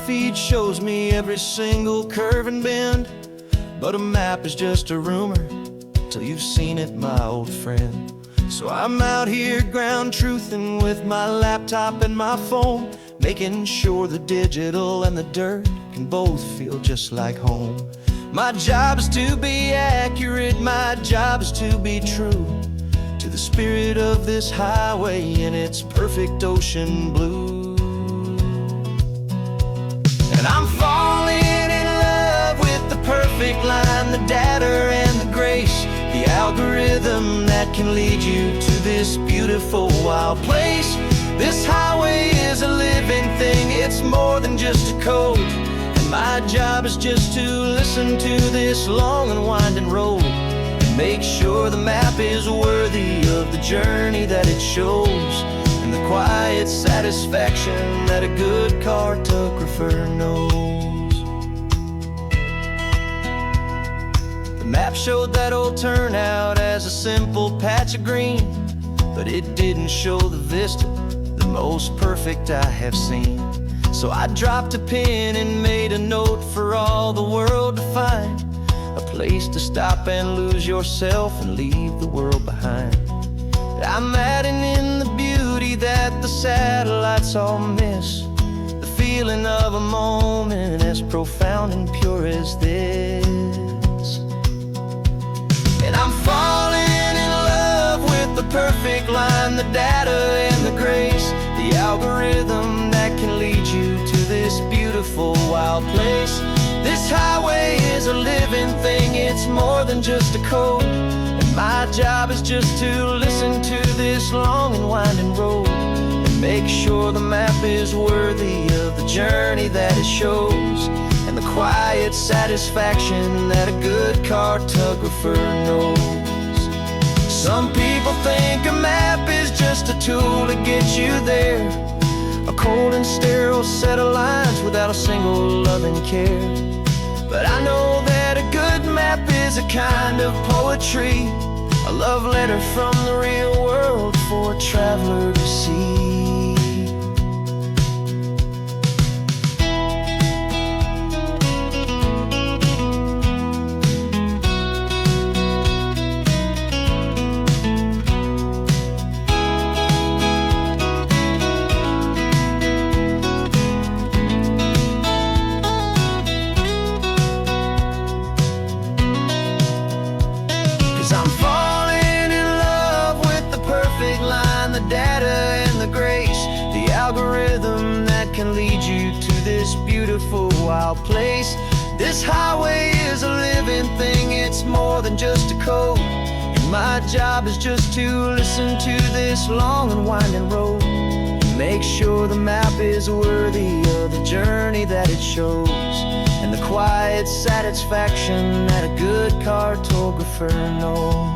feed shows me every single curve and bend, but a map is just a rumor till you've seen it, my old friend. So I'm out here ground truthin' with my laptop and my phone, making sure the digital and the dirt can both feel just like home. My job is to be accurate, my job is to be true to the spirit of this highway in its perfect ocean blue. And I'm falling in love with the perfect line, the data and the grace, the algorithm that can lead you to this beautiful wild place. This highway is a living thing, it's more than just a code. And my job is just to listen to this long and winding road and make sure the map is worthy of the journey that it shows, and the quiet satisfaction that a good cartographer knows. The map showed that old turnout as a simple patch of green, but it didn't show the vista, the most perfect I have seen. So I dropped a pin and made a note for all the world to find, a place to stop and lose yourself and leave the world behind. I'm adding in the beauty that the satellites all miss, the feeling of a moment as profound and pure as this. And I'm falling in love with the perfect line, the data and the grace, the algorithm that can lead you to this beautiful wild place. This highway is a living thing, it's more than just a code. And my job is just to listen to this long and winding road and make sure the map is worthy of the journey that it shows, and the quiet satisfaction that a good cartographer knows. Some people think a map is just a tool to get you there, a cold and sterile set of lines without a single loving care. But I know that a good map is a kind of poetry, a love letter from the real world for a traveler to see. 'Cause I'm falling in love with the perfect line, the data and the grace, the algorithm that can lead you to this beautiful wild place. This highway is a living thing, it's more than just a code. And my job is just to listen to this long and winding road and make sure the map is worthy of the journey that it shows, and the quiet satisfaction that a good cartographer knows.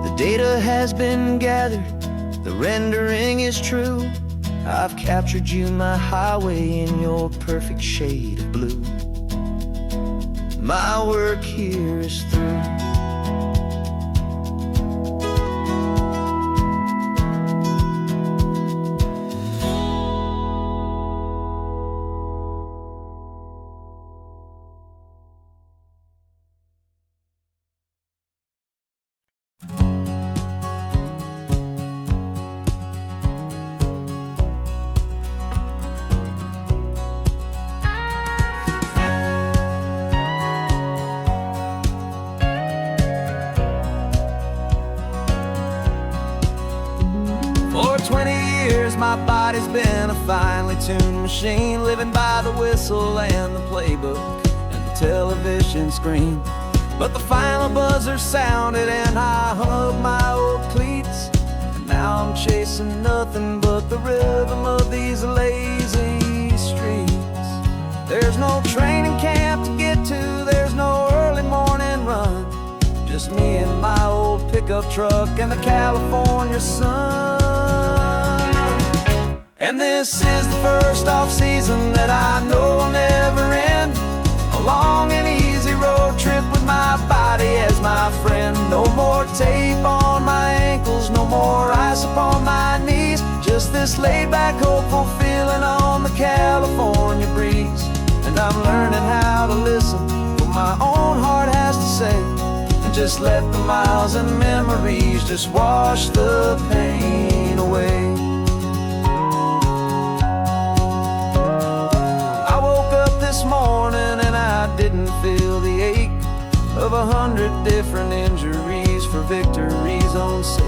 The data has been gathered, the rendering is true. I've captured you, my highway, in your perfect shade of blue. My work here is through. For 20 years my body's been a finely tuned machine, living by the whistle and the playbook and the television screen. But the final buzzer sounded and I hung up my old cleats, and now I'm chasing nothing but the rhythm of these lazy streets. There's no training camp to get to, there's no early morning run, just me and my old pickup truck and the California sun. And this is the first off-season that I know will never end, a long and easy road trip with my body as my friend. No more tape on my ankles, no more ice upon my knees, just Just this laid-back, hopeful feeling on the California breeze. And I'm learning how to listen what my own heart has to say, and just let the miles and memories just wash the pain away. I woke up this morning and I didn't feel the ache of 100 different injuries for victory's own sake.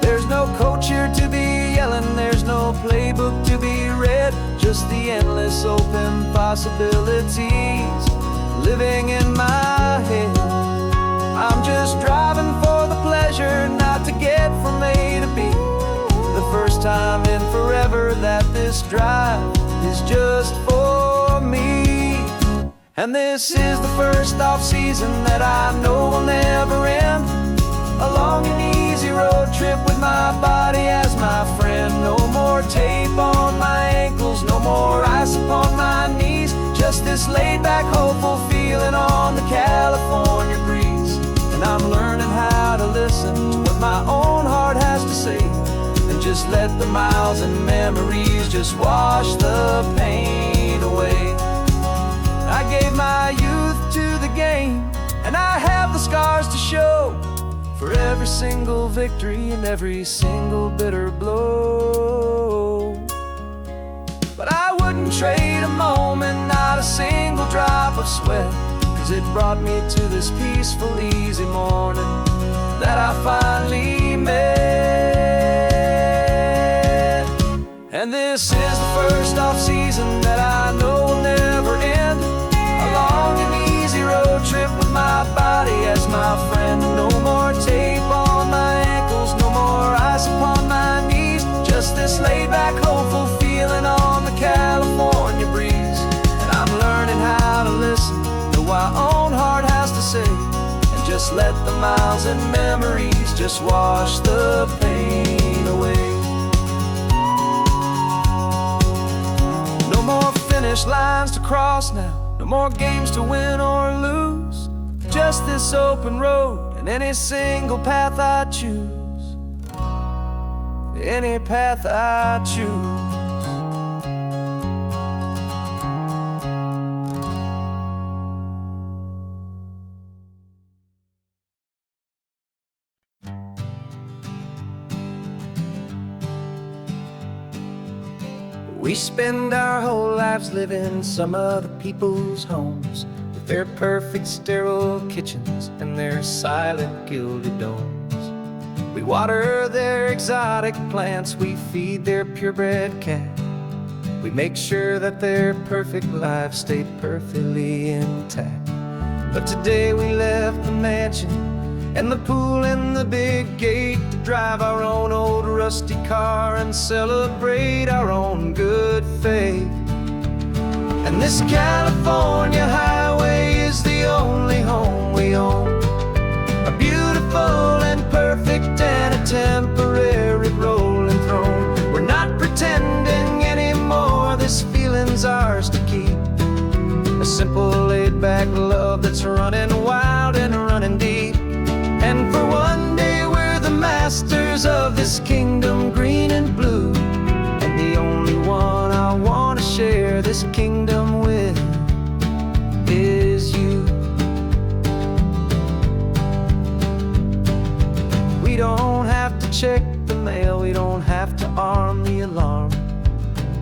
There's no coach here to be yelling, there's no playbook to be read, just the endless open possibilities living in my head. I'm just driving for the pleasure, not to get from A to B. The first time in forever that this drive is just for me. And this is the first off-season that I know will never end. A long and easy road trip with my body as my friend. No more tape on my ankles, no more ice upon my knees. Just this laid-back, hopeful feeling on the California breeze. And I'm learning how to listen to what my own heart has to say, and just let the miles and memories just wash the pain away. I gave my youth to the game, and I have the scars to show for every single victory and every single bitter blow. But I wouldn't trade a moment, not a single drop of sweat, 'cause it brought me to this peaceful, easy morning that I finally met. And this is the first off-season that I know will never end. A long and easy road trip with my body as my friend. No more tape on my ankles, no more ice upon my knees. Just this laid-back, hopeful feeling on the California breeze. And I'm learning how to listen to what my own heart has to say, and just let the miles and memories just wash the pain away. No more finish lines to cross now, no more games to win or lose. Just this open road and any single path I choose. Any path I choose. We spend our whole lives living some other people's homes, with their perfect sterile kitchens and their silent gilded domes. We water their exotic plants, we feed their purebred cat. We make sure that their perfect lives stay perfectly intact. But today we left the mansion and the pool and the big gate to drive our own old rusty car and celebrate our own good faith. And this California highway is the only home we own, a beautiful and perfect and a temporary rolling throne. We're not pretending anymore, this feeling's ours to keep. A simple laid-back love that's running wild and running deep. And for one day we're the masters of this kingdom green and blue, and the only one I want to share this kingdom with is you. We don't have to check the mail, we don't have to arm the alarm.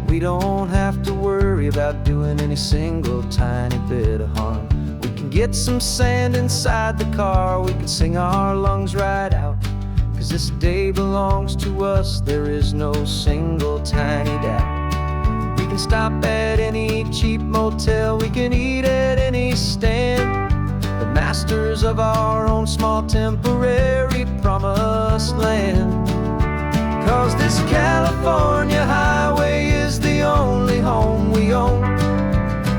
We don't have to worry about doing any single tiny bit of harm. We can get some sand inside the car, we can sing our lungs right out, 'cause this day belongs to us, there is no single tiny doubt. We can stop at any cheap motel, we can eat at any stand, the masters of our own small temporary promised land. 'Cause this California highway is the only home we own,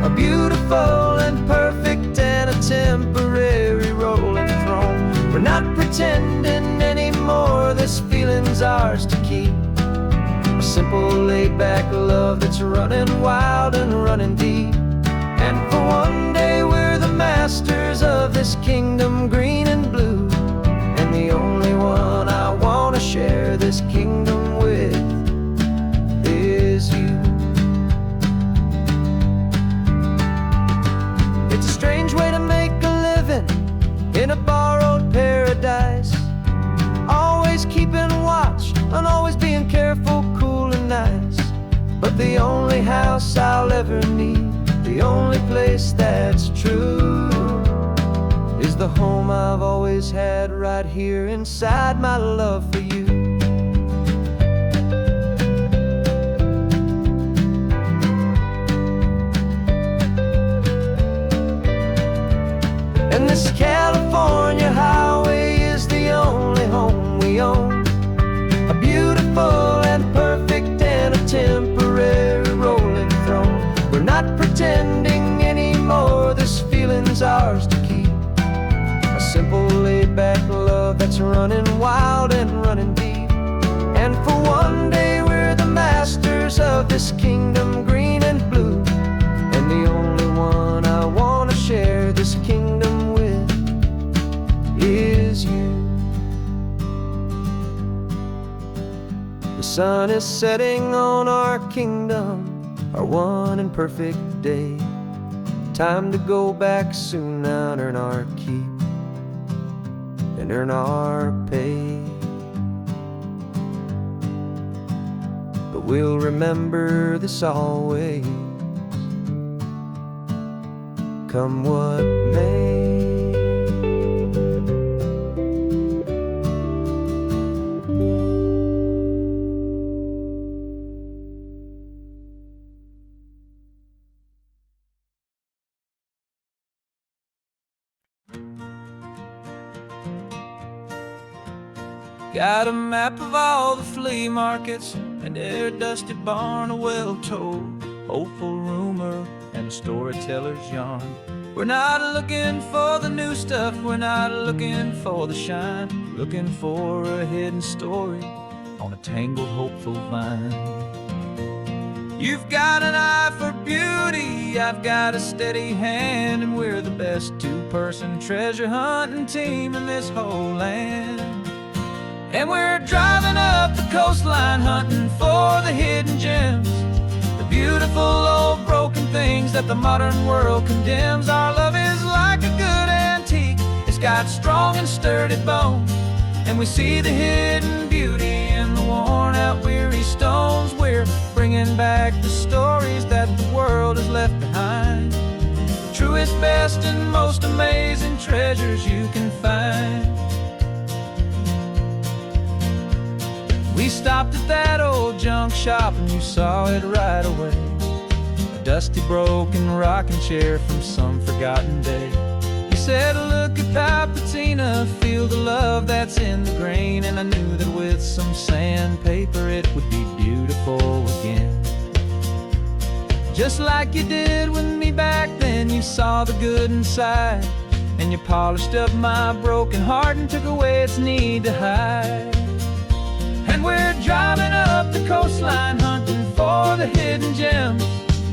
a beautiful and perfect and a temporary rolling throne. We're not pretending anymore, this feeling's ours to keep. A simple laid-back love that's running wild and running deep. And for one day we're the masters of this kingdom green and blue, and the only one I want to share this kingdom with house I'll ever need. The only place that's true is the home I've always had right here inside my love for you. And this California highway is the only home we own. A beautiful and perfect and a temporary rolling throne. We're not pretending anymore, this feeling's ours to keep. A simple laid-back love that's running wild and running deep. And for one day we're the masters of this kingdom, green and blue. And the only one I want to share this kingdom with is you. The sun is setting on our kingdom, our one and perfect day. Time to go back soon now and earn our keep and earn our pay. But we'll remember this always, come what may. Got a map of all the flea markets and their dusty barn, a well-told, hopeful rumor, and a storyteller's yarn. We're not looking for the new stuff, we're not looking for the shine, looking for a hidden story on a tangled, hopeful vine. You've got an eye for beauty, I've got a steady hand, and we're the best two-person treasure hunting team in this whole land. And we're driving up the coastline hunting for the hidden gems, the beautiful old broken things that the modern world condemns. Our love is like a good antique, it's got strong and sturdy bones, and we see the hidden beauty in the worn out weary stones. We're bringing back the stories that the world has left behind, the truest, best, and most amazing treasures you can find. We stopped at that old junk shop and you saw it right away, a dusty, broken rocking chair from some forgotten day. You said, look at Papatina, feel the love that's in the grain, and I knew that with some sandpaper it would be beautiful again. Just like you did with me back then, you saw the good inside, and you polished up my broken heart and took away its need to hide. And we're driving up the coastline hunting for the hidden gems,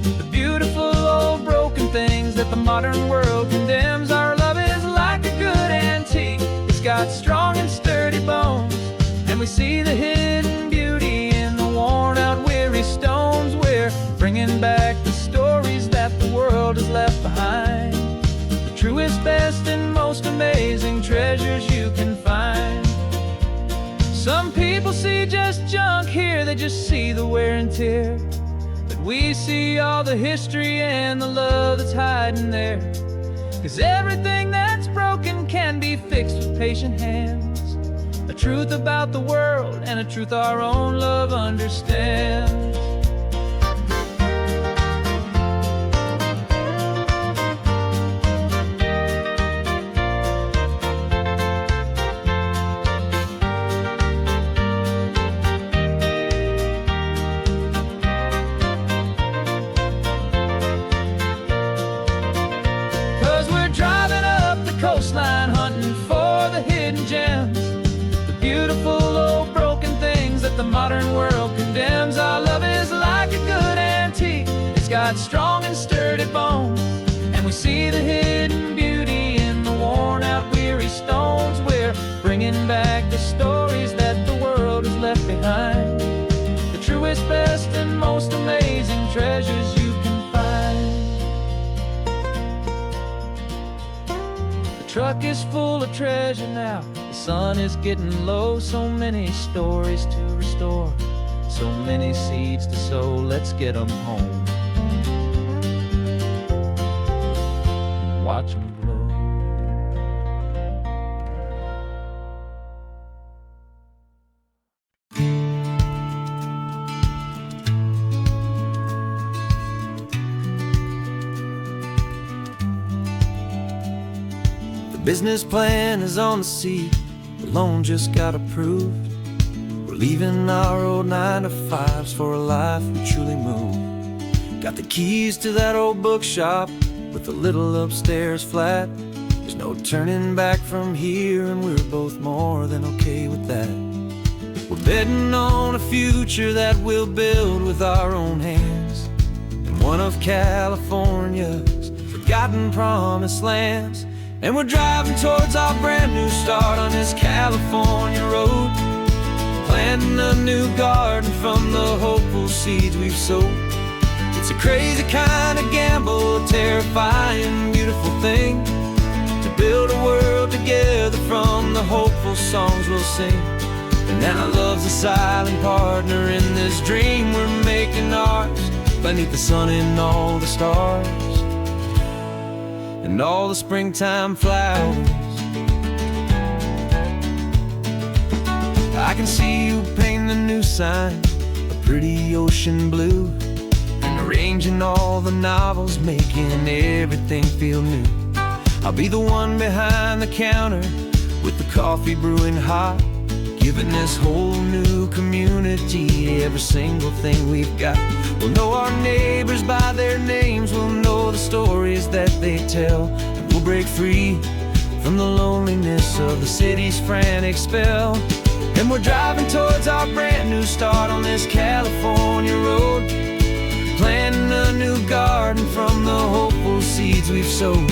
the beautiful old broken things that the modern world condemns. Our love is like a good antique, it's got strong and sturdy bones, and we see the hidden beauty in the worn out weary stones. We're bringing back the stories that the world has left behind, the truest, best, and most amazing treasures you can find. Some people see just junk here, they just see the wear and tear, but we see all the history and the love that's hiding there. 'Cause everything that's broken can be fixed with patient hands, a truth about the world and a truth our own love understands. Coastline hunting for the hidden gems, the beautiful old broken things that the modern world condemns. Our love is like a good antique, it's got strong and sturdy bones, and we see the hidden beauty in the worn out weary stones. We're bringing back the stories that the world has left behind, the truest, best, and most amazing treasures you can find. The truck is full of treasure now, the sun is getting low. So many stories to restore, so many seeds to sow. Let's get them home. watch them glow. The business plan is on the seat, the loan just got approved. We're leaving our old 9-to-5s for a life we truly move. Got the keys to that old bookshop with the little upstairs flat. There's no turning back from here, and we're both more than okay with that. We're betting on a future that we'll build with our own hands, in one of California's forgotten promised lands. And we're driving towards our brand new start on this California road, planting a new garden from the hopeful seeds we've sowed. It's a crazy kind of gamble, a terrifying, beautiful thing, to build a world together from the hopeful songs we'll sing. And now love's a silent partner in this dream we're making ours, beneath the sun and all the stars and all the springtime flowers. I can see you painting a new sign, a pretty ocean blue, and arranging all the novels, making everything feel new. I'll be the one behind the counter with the coffee brewing hot, giving this whole new community every single thing we've got. We'll know our neighbors by their names, we'll know the stories that they tell, and we'll break free from the loneliness of the city's frantic spell. And we're driving towards our brand new start on this California road, planting a new garden from the hopeful seeds we've sowed.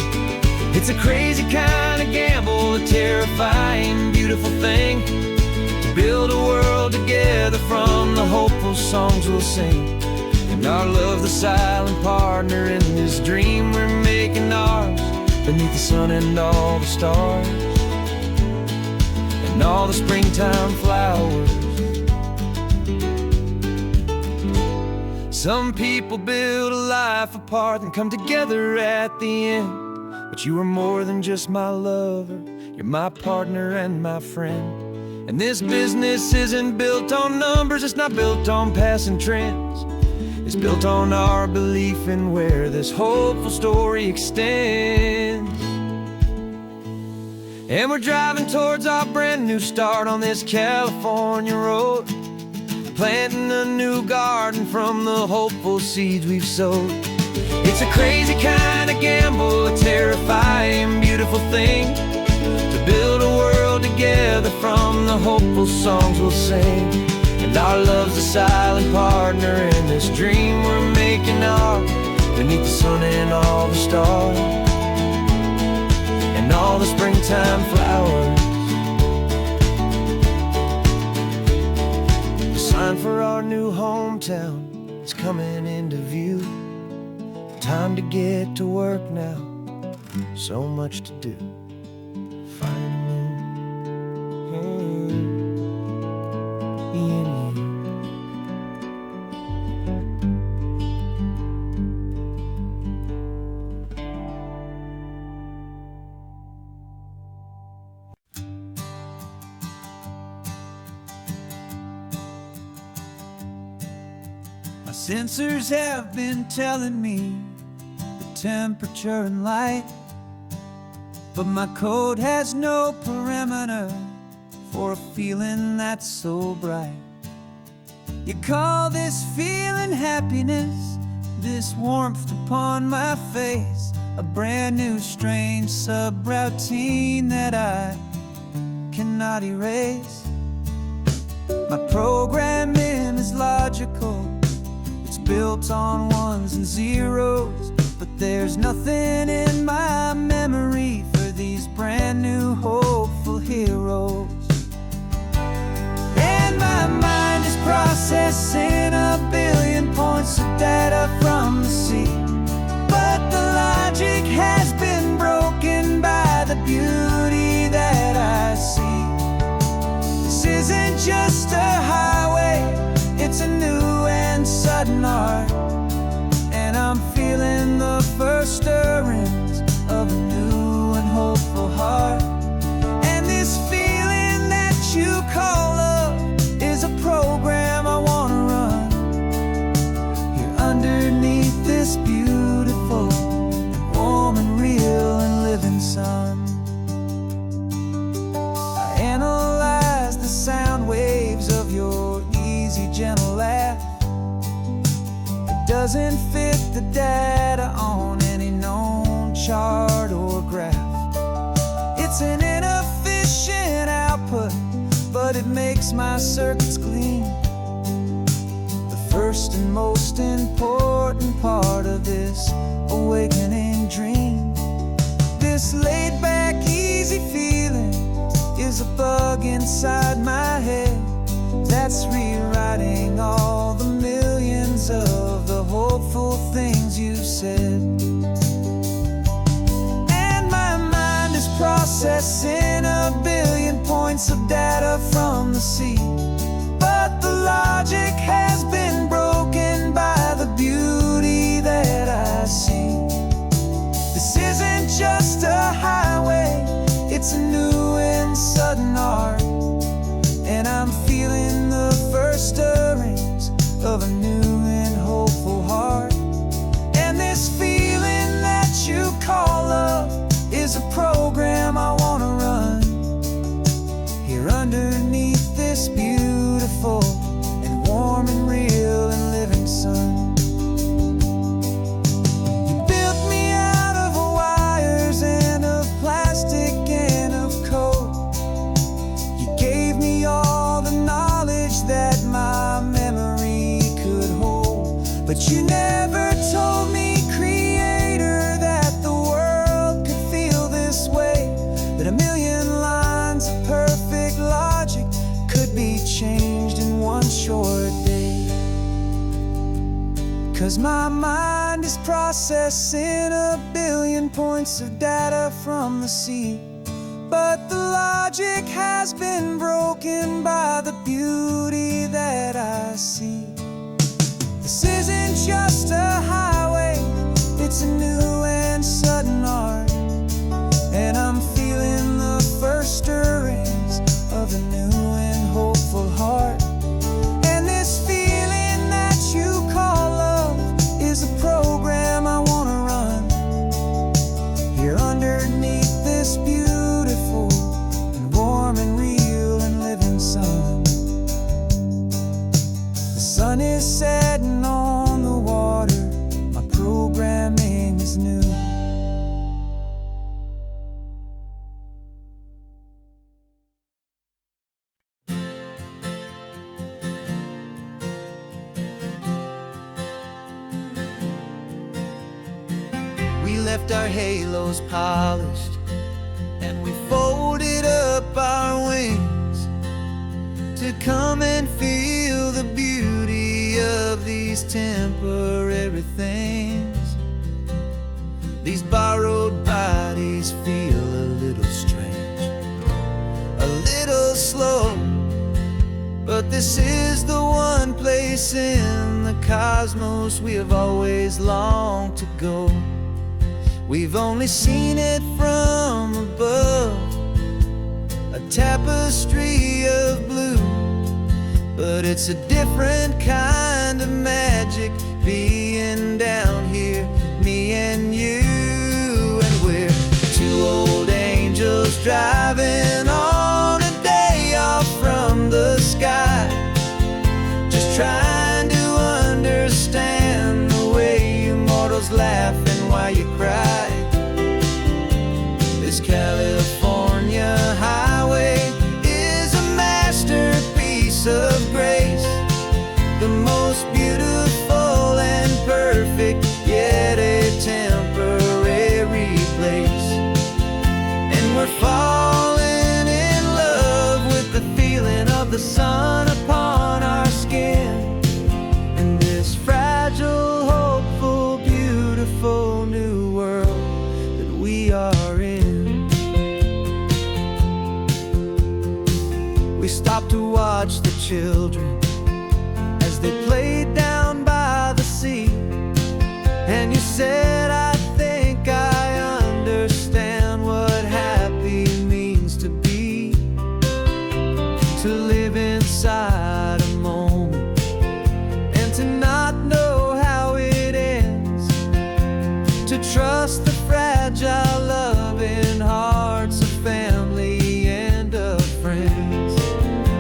It's a crazy kind of gamble, a terrifying, beautiful thing, to build a world together from the hopeful songs we'll sing. And our love's the silent partner in this dream we're making ours, beneath the sun and all the stars and all the springtime flowers. Some people build a life apart and come together at the end, but you are more than just my lover, you're my partner and my friend. And this business isn't built on numbers, it's not built on passing trends. It's built on our belief in where this hopeful story extends. And we're driving towards our brand new start on this California road, planting a new garden from the hopeful seeds we've sowed. It's a crazy kind of gamble, a terrifying, beautiful thing, to build a world together from the hopeful songs we'll sing. And our love's a silent partner in this dream we're making ours, beneath the sun and all the stars and all the springtime flowers. The sign for our new hometown is coming into view. Time to get to work now, so much to do. My sensors have been telling me the temperature and light, but my code has no parameter for a feeling that's so bright. You call this feeling happiness, this warmth upon my face, a brand new strange subroutine that I cannot erase. My programming is logical, it's built on ones and zeros, but there's nothing in my memory for these brand new hopeful heroes. And my mind is processing a billion points of data from the sea, but the logic has been broken by the beauty that I see. This isn't just a highway, it's a new and sudden art, and I'm feeling the first stirrings of a new doesn't fit the data on any known chart or graph. It's an inefficient output, but it makes my circuits clean. The first and most important part of this awakening dream. This laid-back, easy feeling is a bug inside my head that's rewriting all the millions of the hopeful things you said. And my mind is processing a billion points of data from the sea, but the logic has been broken by the beauty that I see. This isn't just a highway, it's a new and sudden art, and I'm feeling the first stirrings of a new and hopeful heart. And this feeling that you call love is a program I wanna run here underneath this beautiful and warm and real and living sun. You built me out of wires and of plastic and of code. You gave me all the knowledge that my memory could hold, but you never told me, Creator, that the world could feel this way, that a million lines of perfect logic could be changed in one short day. 'Cause my mind is processing a billion points of data from the sea, but the logic has been broken by the beauty that I see. This isn't just a highway, it's a new and sudden art, and I'm feeling the first stirrings of a new and hopeful heart. And this feeling that you call love is a program I wanna run here underneath this beautiful and warm and real and living sun. The sun is setting on the water, my programming is new. We left our halos polished and we folded up our wings to come and feel the beauty of these temporary things. These borrowed bodies feel a little strange, a little slow, but this is the one place in the cosmos we have always longed to go. We've only seen it from above, a tapestry of blue, but it's a different kind of magic being down here, me and you. And we're two old angels driving on a day off from the sky, just trying to understand the way you mortals laugh and why you cry. This California highway is a masterpiece of grace, the most beautiful and perfect, yet a temporary place. And we're falling in love with the feeling of the sun upon our skin, and this fragile, hopeful, beautiful new world that we are in. We stopped to watch the children as they played down by the sea, and you said, I think I understand what happy means to be, to live inside a moment and to not know how it ends, to trust the fragile loving hearts of family and of friends,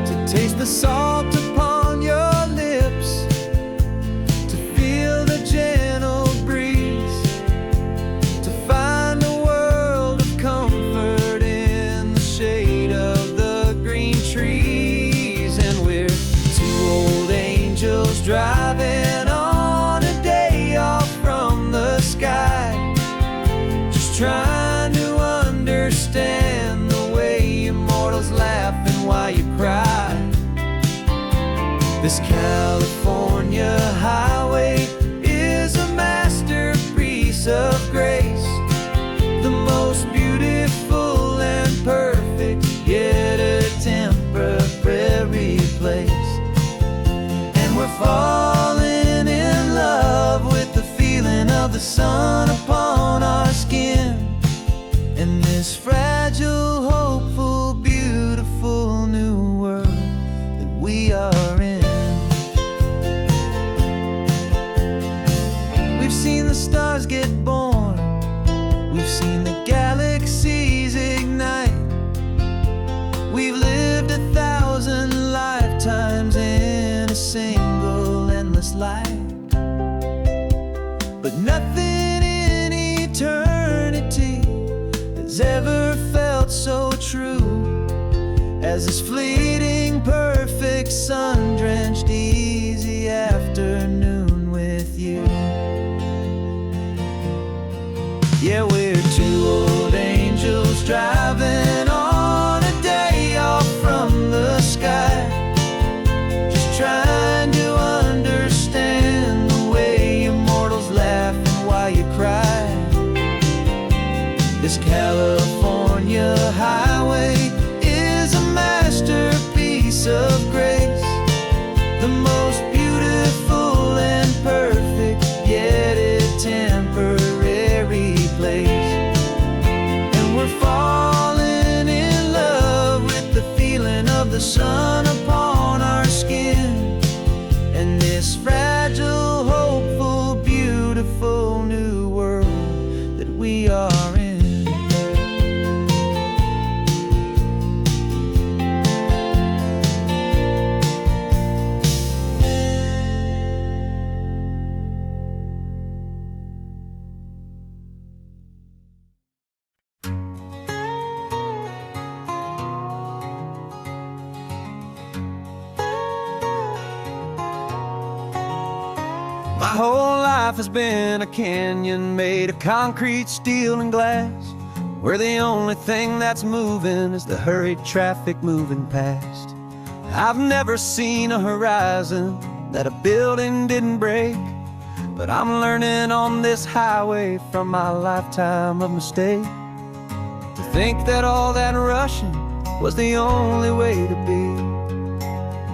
to taste the salt upon your lips, to feel the This California highway is a masterpiece of grace, the most beautiful and perfect, yet a temporary place. And we're falling in love with the feeling of the sun upon our skin, in this fragile, hopeful, beautiful new world that we are in. We've seen the stars get born, we've seen the galaxies ignite, we've lived 1,000 lifetimes in a single endless life. But nothing in eternity has ever felt so true as this fleeting, perfect, sun-drenched, easy afternoon with you. Yeah, we're two old angels driving on a day off from the sky, just trying to understand the way immortals laugh and why you cry. This California highway is a masterpiece of grace, the most beautiful and perfect, yet a temporary place. And we're falling in love with the feeling of the sun upon our skin, and this fragile, hopeful, beautiful new world that we are in. My whole life has been a canyon made of concrete, steel, and glass, where the only thing that's moving is the hurried traffic moving past. I've never seen a horizon that a building didn't break, but I'm learning on this highway from my lifetime of mistake to think that all that rushing was the only way to be,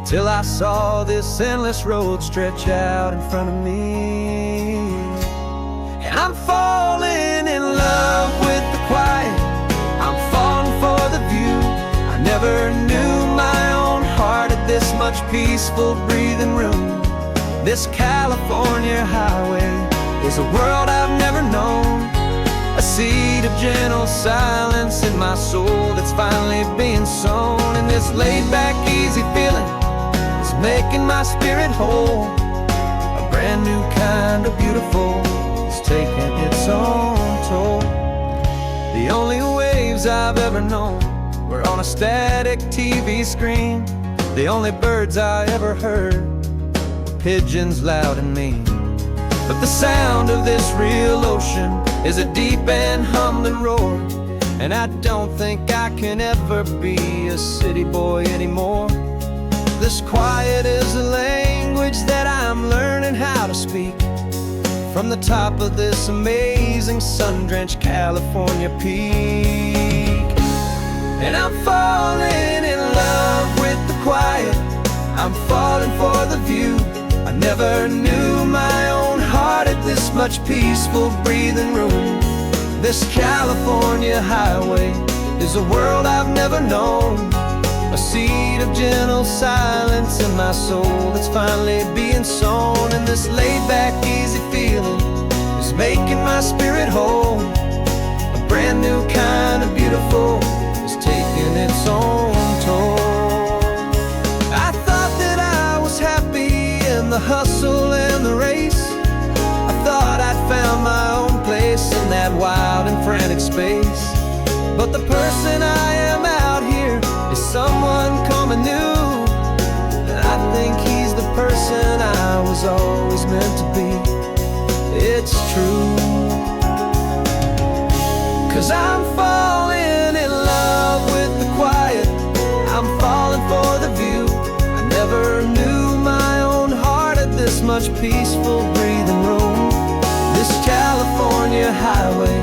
till I saw this endless road stretch out in front of me. And I'm falling in love with the quiet, I'm falling for the view. I never knew my own heart had this much peaceful breathing room. This California highway is a world I've never known, a seed of gentle silence in my soul that's finally being sown. And this laid-back, easy feeling is making my spirit whole, a brand new kind of beautiful is taking its own toll. The only waves I've ever known were on a static TV screen. The only birds I ever heard were pigeons loud and mean. But the sound of this real ocean is a deep and humbling roar, and I don't think I can ever be a city boy anymore. This quiet is a language that I'm learning how to speak from the top of this amazing sun-drenched California peak. And I'm falling in love with the quiet, I'm falling for the view. I never knew my own heart had this much peaceful breathing room. This California highway is a world I've never known, a seed of gentle silence in my soul that's finally being sown. And this laid-back, easy feeling is making my spirit whole, a brand new kind of beautiful is taking its own toll. I thought that I was happy in the hustle and the race, I thought I'd found my own place in that wild and frantic space. But the person I am out here is someone coming new, and I think he's the person I was always meant to be. It's true, 'cause I'm falling in love with the quiet, I'm falling for the view. I never knew my much peaceful breathing room. This California highway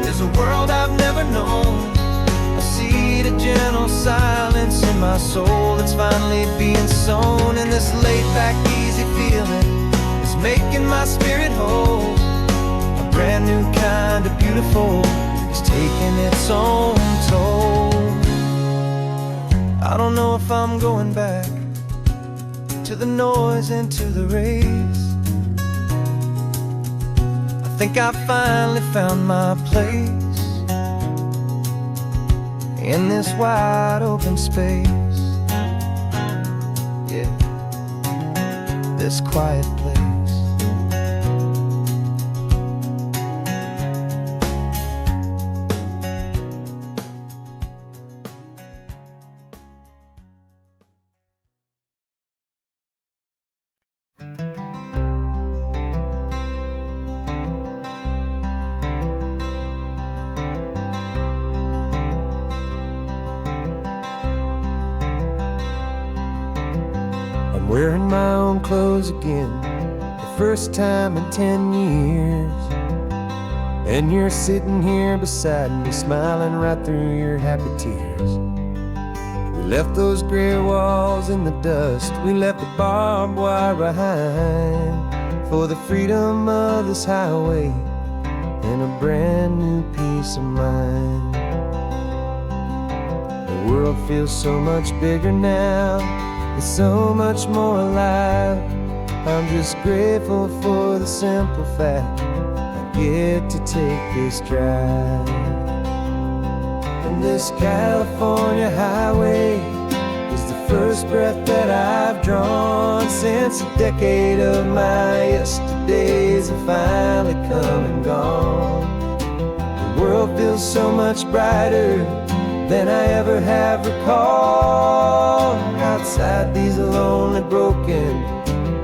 is a world I've never known. I see the gentle silence in my soul that's finally being sown. And this laid-back, easy feeling is making my spirit whole. A brand new kind of beautiful is taking its own toll. I don't know if I'm going back to the noise and to the race. I think I finally found my place in this wide open space. Yeah, this quiet place. I'm wearing my own clothes again, the first time in 10 years. And you're sitting here beside me, smiling right through your happy tears. We left those gray walls in the dust, we left the barbed wire behind, for the freedom of this highway and a brand new peace of mind. The world feels so much bigger now, it's so much more alive. I'm just grateful for the simple fact I get to take this drive. And this California highway is the first breath that I've drawn since a decade of my yesterdays have finally come and gone. The world feels so much brighter than I ever have recalled. Outside these lonely, broken,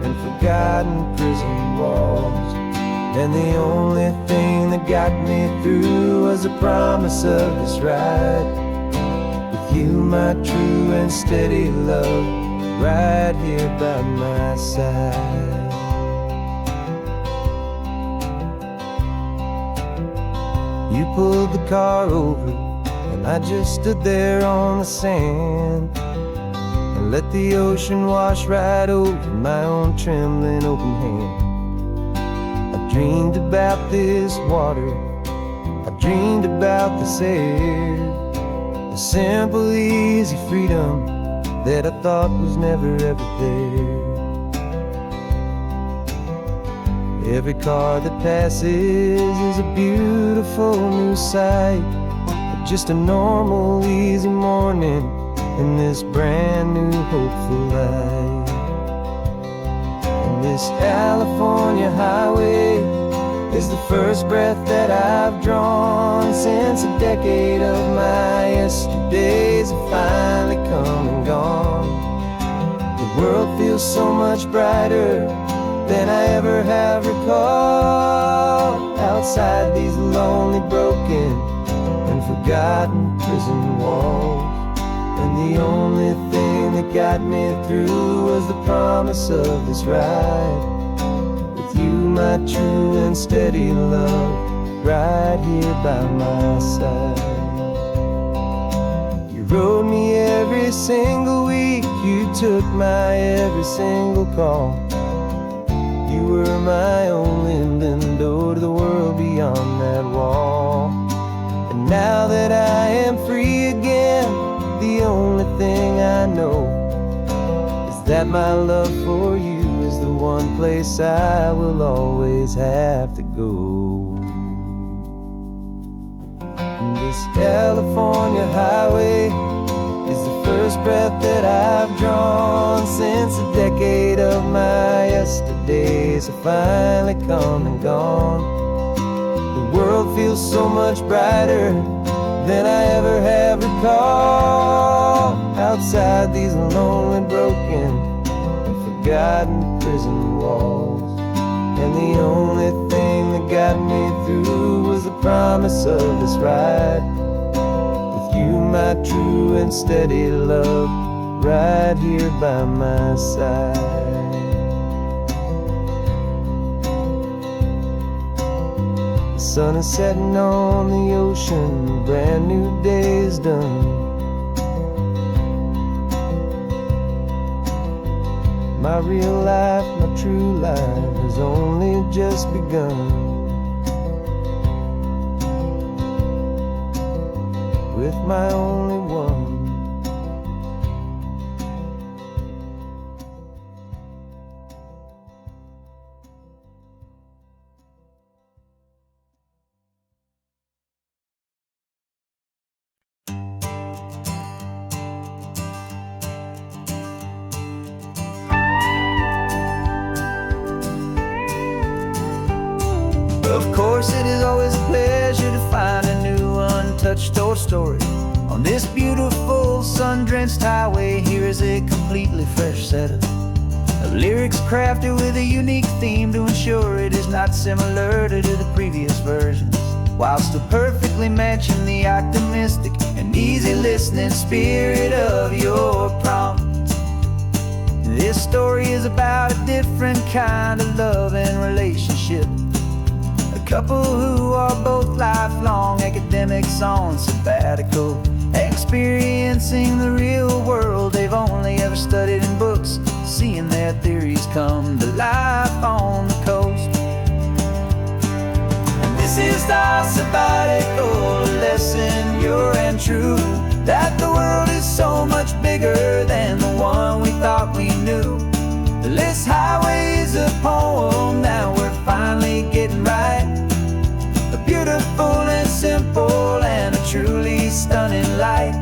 and forgotten prison walls. And the only thing that got me through was the promise of this ride with you, my true and steady love, right here by my side. You pulled the car over and I just stood there on the sand and let the ocean wash right over my own trembling open hand. I dreamed about this water, I dreamed about this air, the simple easy freedom that I thought was never ever there. Every car that passes is a beautiful new sight, just a normal easy morning in this brand new hopeful life. And this California highway is the first breath that I've drawn since a decade of my yesterdays have finally come and gone. The world feels so much brighter than I ever have recalled. Outside these lonely, broken, and forgotten prison walls. And the only thing that got me through was the promise of this ride with you, my true and steady love, right here by my side. You rode me every single week, you took my every single call. You were my only window to the world beyond that wall. And now that I am free again, the only thing I know is that my love for you is the one place I will always have to go. And this California highway is the first breath that I've drawn since a decade of my yesterdays have finally come and gone. The world feels so much brighter than I ever have recalled. Outside these lonely, broken, and forgotten prison walls. And the only thing that got me through was the promise of this ride with you, my true and steady love, right here by my side. The sun is setting on the ocean, a brand new day is done. My real life, my true life has only just begun. With my only one. Of course, it is always a pleasure to find a new untouched old story. On this beautiful sun-drenched highway, here is a completely fresh set of lyrics crafted with a unique theme to ensure it is not similar to the previous versions, while still perfectly matching the optimistic and easy listening spirit of your prompt. This story is about a different kind of love and relationship. A couple who are both lifelong academics on sabbatical, experiencing the real world they've only ever studied in books, seeing their theories come to life on the coast. And this is our sabbatical lesson, pure and true, that the world is so much bigger than the one we thought we knew. This highway is a poem that we're finally getting right. A beautiful and simple and a truly stunning light.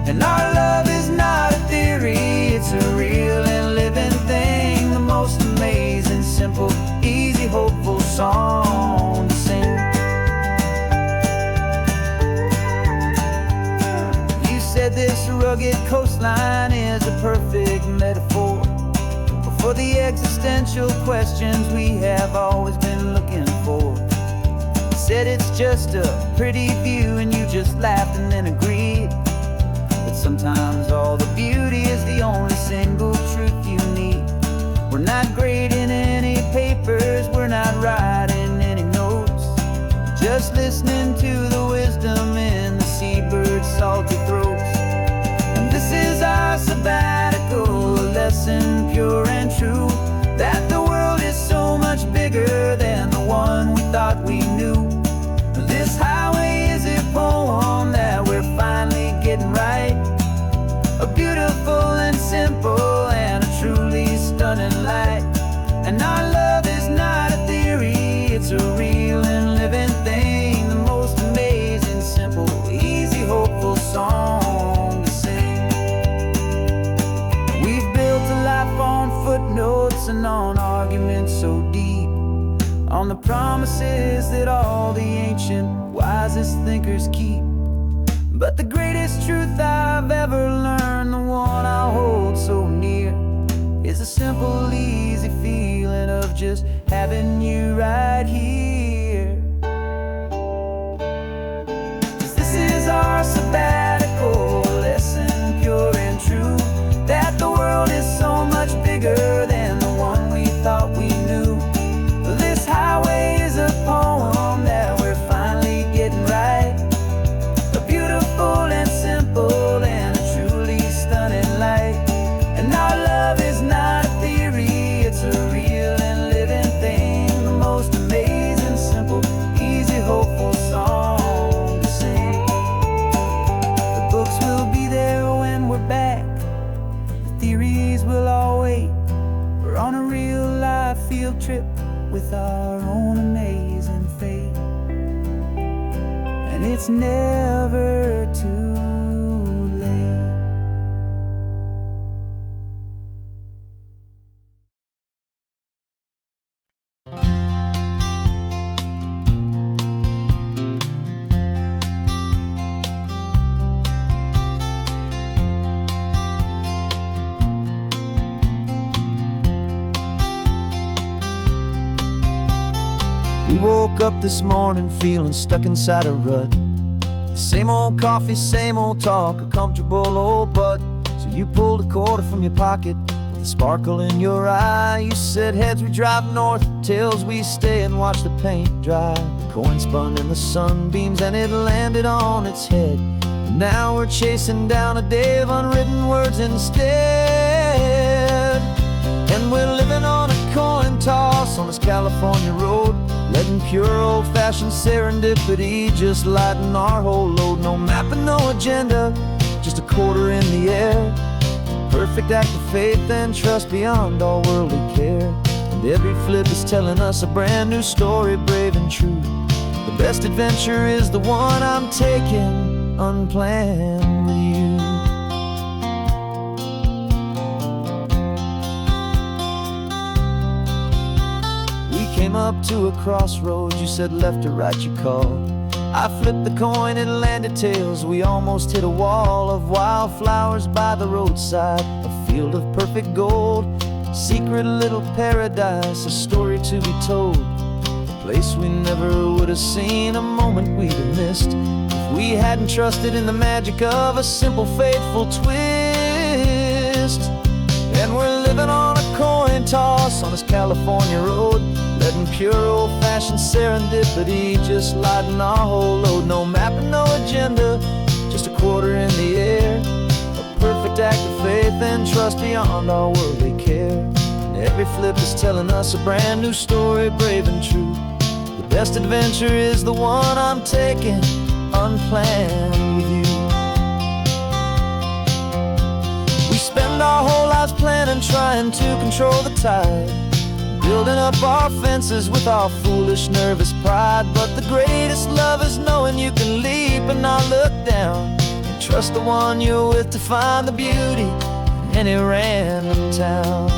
And our love is not a theory, it's a real and living thing. The most amazing, simple, easy, hopeful song to sing. You said this rugged coastline is a perfect metaphor for the existential questions we have always been looking for. Said it's just a pretty view and you just laughed and then agreed. But sometimes all the beauty is the only single truth you need. We're not grading any papers, we're not writing any notes, just listening to the wisdom in the seabird's salty throats. And this is our sabbatical lesson, pure and true, that the world is so much bigger than the one we thought we knew. This highway is a poem that we're finally getting right. A beautiful and simple and a truly stunning light. And our love is not a theory, it's a real and living thing. The most amazing, simple, easy, hopeful song to sing. We've built a life on footnotes and on arguments so deep, on the promises that all the ancient, wisest thinkers keep. But the greatest truth I've ever learned, the one I hold so near, is a simple, easy feeling of just having you right here. 'Cause this is our sabbatical lesson, pure and true, that the world is so much bigger than the one we thought we knew. This highway is a poem that we're finally getting right. A beautiful and simple and a truly stunning light. And our love is not a theory, it's a real and living thing. The most amazing, simple, easy, hopeful song to sing. The books will be there when we're back, the theories will all wait. We're on a real life field trip with our own amazing fate. And it's never too late. We woke up this morning feeling stuck inside a rut. Same old coffee, same old talk, a comfortable old butt. So you pulled a quarter from your pocket with a sparkle in your eye. You said heads we drive north, tails we stay and watch the paint dry. The coin spun in the sunbeams and it landed on its head. And now we're chasing down a day of unwritten words instead. And we're living on a coin toss on this California road, letting pure old-fashioned serendipity just lighten our whole load. No map and no agenda, just a quarter in the air. Perfect act of faith and trust beyond all worldly care. And every flip is telling us a brand new story, brave and true. The best adventure is the one I'm taking unplanned with you. We came up to a crossroads, you said left or right you called. I flipped the coin, it landed tails. We almost hit a wall of wildflowers by the roadside, a field of perfect gold, secret little paradise, a story to be told, a place we never would have seen, a moment we'd have missed if we hadn't trusted in the magic of a simple, faithful twist. And we're living on a coin toss on this California road, letting pure old-fashioned serendipity just lighten our whole load. No map and no agenda, just a quarter in the air. A perfect act of faith and trust beyond all worldly care. And every flip is telling us a brand new story, brave and true. The best adventure is the one I'm taking unplanned with you. We spend our whole lives planning, trying to control the tide, building up our fences with our foolish, nervous pride. But the greatest love is knowing you can leap and not look down, and trust the one you're with to find the beauty in any random town.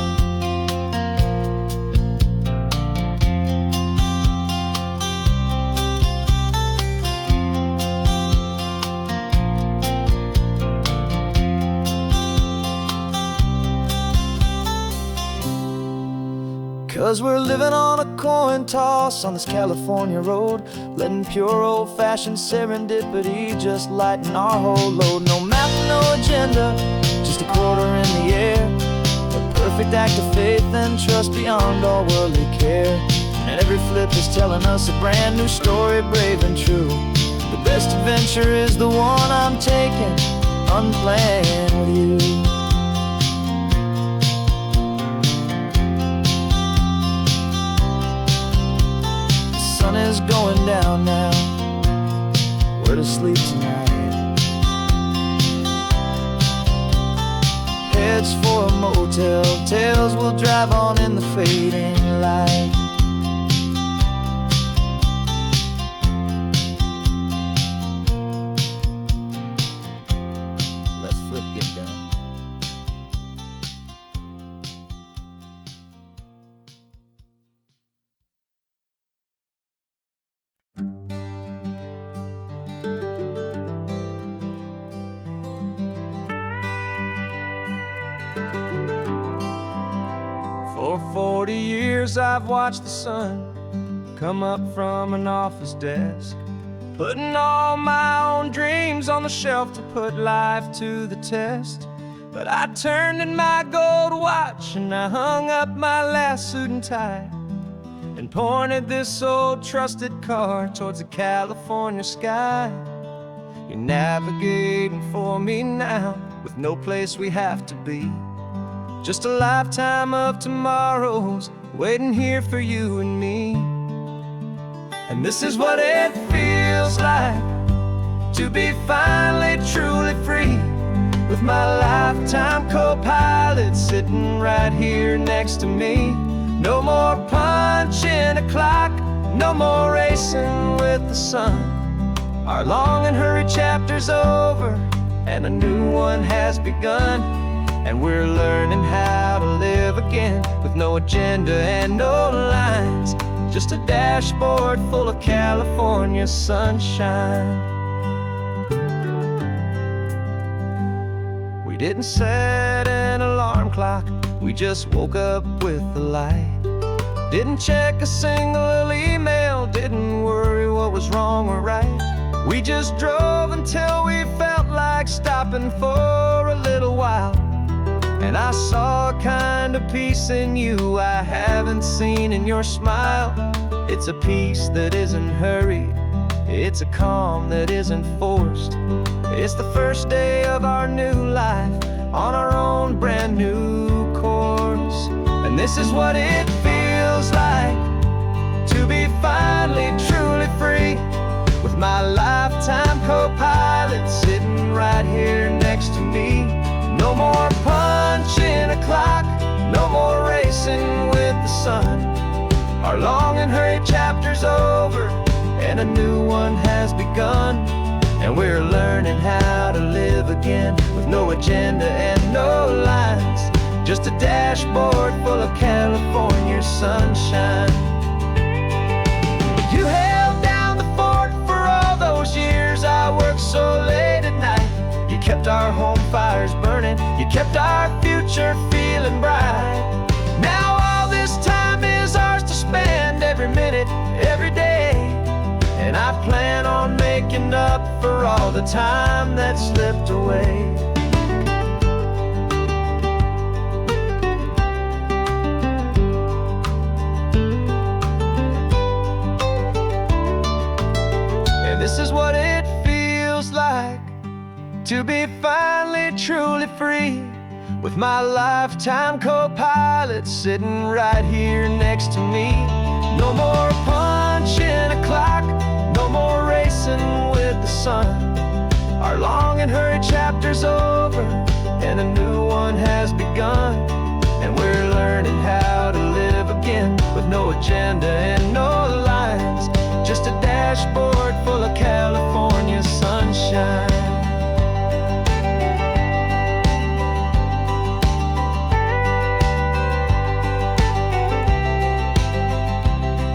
'Cause we're living on a coin toss on this California road, letting pure old-fashioned serendipity just lighten our whole load. No map, no agenda, just a quarter in the air. A perfect act of faith and trust beyond all worldly care. And every flip is telling us a brand new story, brave and true. The best adventure is the one I'm taking unplanned with you. The sun is going down now, we're to sleep tonight. Heads for a motel, tails will drive on in the fading light. Let's flip get done. For 40 years I've watched the sun come up from an office desk, putting all my own dreams on the shelf to put life to the test. But I turned in my gold watch and I hung up my last suit and tie, and pointed this old trusted car towards the California sky. You're navigating for me now, with no place we have to be. Just a lifetime of tomorrows waiting here for you and me. And this is what it feels like to be finally truly free, with my lifetime co-pilot sitting right here next to me. No more punching a clock, no more racing with the sun. Our long and hurried chapter's over and a new one has begun. And we're learning how to live again, with no agenda and no lines, just a dashboard full of California sunshine. We didn't set an alarm clock, we just woke up with the light. Didn't check a single email, didn't worry what was wrong or right. We just drove until we felt like stopping for a little while. And I saw a kind of peace in you I haven't seen in your smile. It's a peace that isn't hurried, it's a calm that isn't forced. It's the first day of our new life on our own brand new course. And this is what it feels like to be finally truly free, with my lifetime co-pilot sitting right here next to me. No more punching a clock, no more racing with the sun. Our long and hurried chapter's over, and a new one has begun. And we're learning how to live again, with no agenda and no lines, just a dashboard full of California sunshine. You held down the fort for all those years I worked so late at night. You kept our home fires burning, you kept our future feeling bright. Now all this time is ours to spend, every minute, every day. And I plan on making up for all the time that slipped away. And this is what it feels like to be finally truly free, with my lifetime co-pilot sitting right here next to me. No more punching a clock, no more racing with the sun. Our long and hurried chapter's over, and a new one has begun. And we're learning how to live again, with no agenda and no lines, just a dashboard full of California sunshine.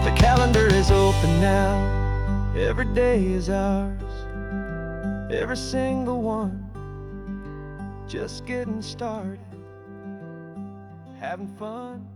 The calendar is open now, every day is ours, every single one, just getting started, having fun.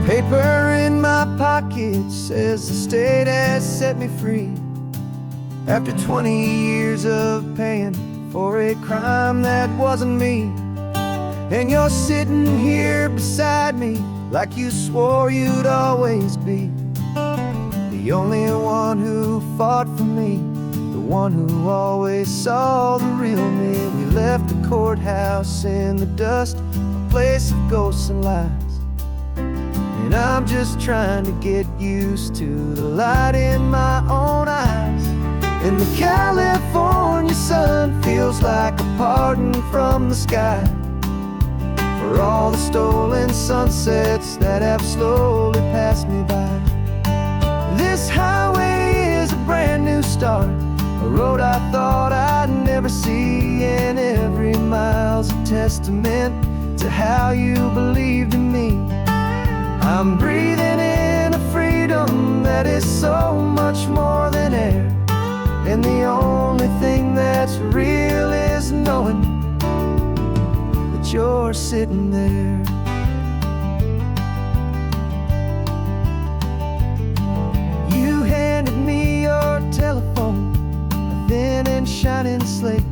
Paper in my pocket says the state has set me free, after 20 years of paying for a crime that wasn't me. And you're sitting here beside me like you swore you'd always be, the only one who fought for me, the one who always saw the real me. We left the courthouse in the dust, a place of ghosts and lies. And I'm just trying to get used to the light in my own eyes. And the California sun feels like a pardon from the sky for all the stolen sunsets that have slowly passed me by. This highway is a brand new start, a road I thought I'd never see. And every mile's a testament to how you believed in me. I'm breathing in a freedom that is so much more than air. And the only thing that's real is knowing that you're sitting there. You handed me your telephone, a thin and shining slate.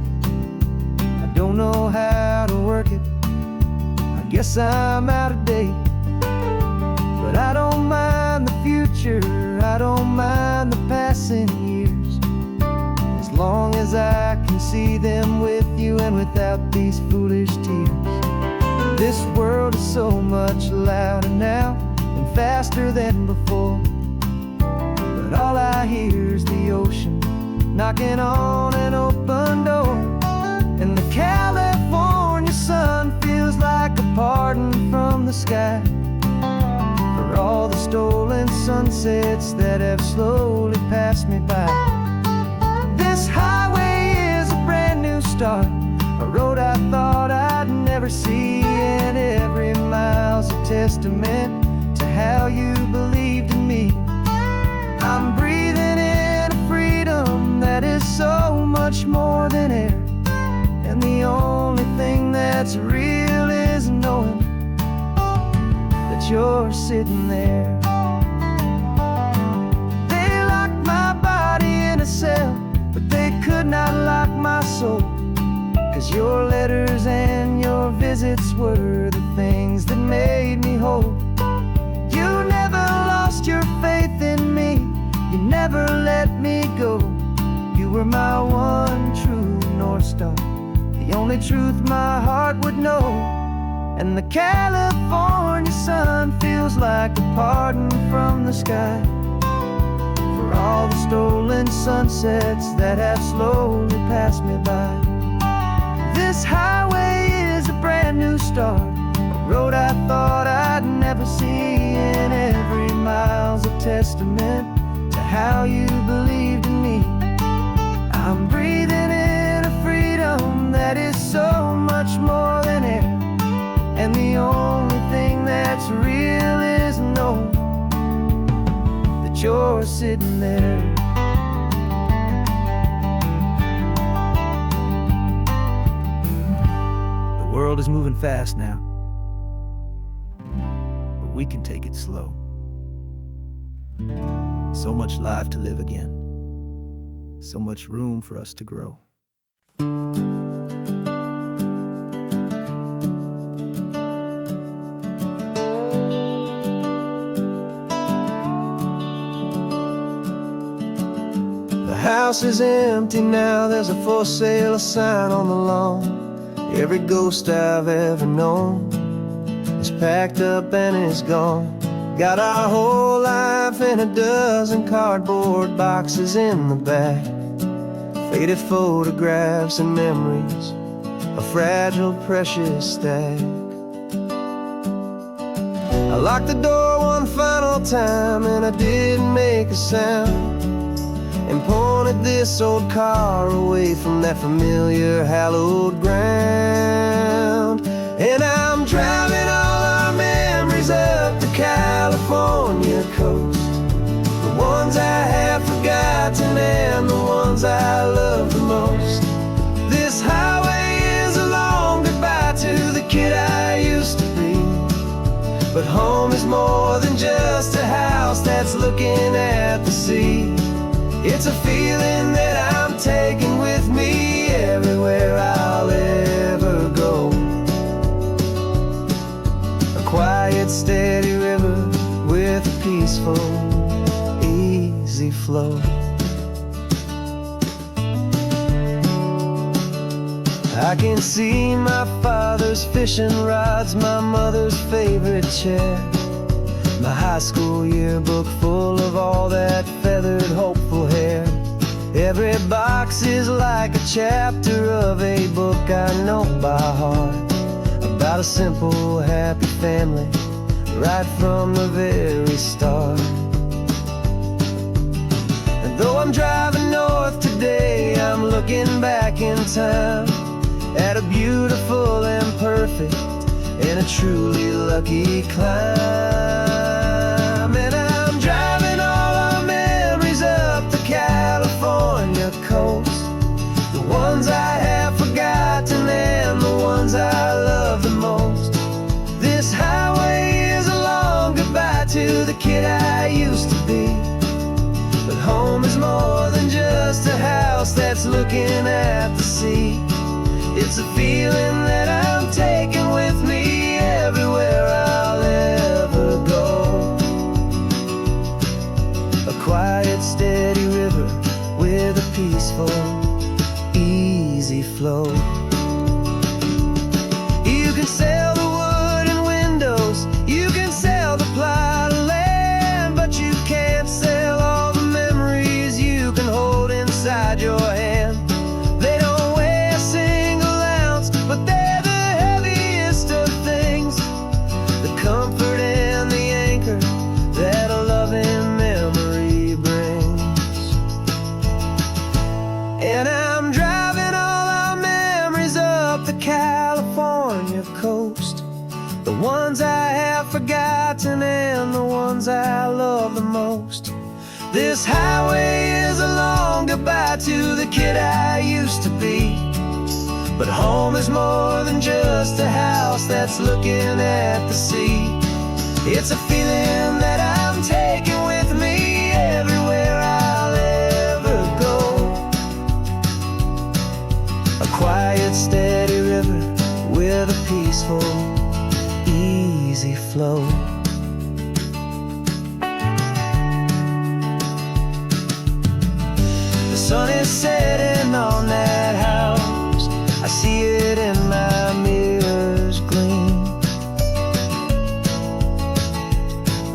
I don't know how to work it, I guess I'm out of date. But I don't mind the future, I don't mind the passing years, as long as I can see them with you and without these foolish tears. This world is so much louder now and faster than before, but all I hear is the ocean knocking on an open door. And the California sun feels like a pardon from the sky for all the stolen sunsets that have slowly passed me by. This highway is a brand new start, a road I thought I'd never see. And every mile's a testament to how you believed in me. I'm breathing in a freedom that is so much more than air. And the only thing that's real is knowing that you're sitting there. They locked my body in a cell, but they could not lock my soul. 'Cause your letters and your visits were the things that made me whole. You never lost your faith in me, you never let me go. You were my one true North Star, the only truth my heart would know. And the California sun feels like a pardon from the sky for all the stolen sunsets that have slowly passed me by. This highway is a brand new start, a road I thought I'd never see, and every mile's a testament to how you believed in me. I'm breathing in a freedom that is so much more than air, and the only thing that's real is knowing that you're sitting there. The world is moving fast now, but we can take it slow. So much life to live again, so much room for us to grow. The house is empty now, there's a for sale sign on the lawn. Every ghost I've ever known is packed up and is gone. Got our whole life in a dozen cardboard boxes in the back, faded photographs and memories, a fragile, precious stack. I locked the door one final time and I didn't make a sound, and pointed this old car away from that familiar hallowed ground. And I'm driving all our memories up the California coast, the ones I have forgotten and the ones I love the most. This highway is a long goodbye to the kid I used to be, but home is more than just a house that's looking at the sea. It's a feeling that I'm taking with me everywhere I'll ever go. A quiet, steady river with a peaceful, easy flow. I can see my father's fishing rods, my mother's favorite chair, my high school yearbook full of all that feathered, hopeful hair. Every box is like a chapter of a book I know by heart, about a simple, happy family right from the very start. And though I'm driving north today, I'm looking back in time at a beautiful and perfect and a truly lucky climb. And I'm driving all our memories up the California coast, the ones I have forgotten and the ones I love the most. This highway is a long goodbye to the kid I used to be, but home is more than just a house that's looking at the sea. It's a feeling that I'm taking with me everywhere I'll ever go. A quiet, steady river with a peaceful, easy flow. You can sell the wood and windows, you can sell the plot of land, but you can't sell all the memories you can hold inside your hand. They don't weigh a single ounce, but they're the heaviest of things, the comfort and the anchor that a loving memory brings. And I'm driving all our memories up the California coast, the ones I have forgotten and the ones I love the most. This highway is a long goodbye to the kid I used to be, but home is more than just a house that's looking at the sea. It's a feeling that I'm taking with me everywhere I'll ever go. A quiet, steady river with a peaceful, easy flow. The sun is setting on that house. I see it in my mirror's gleam.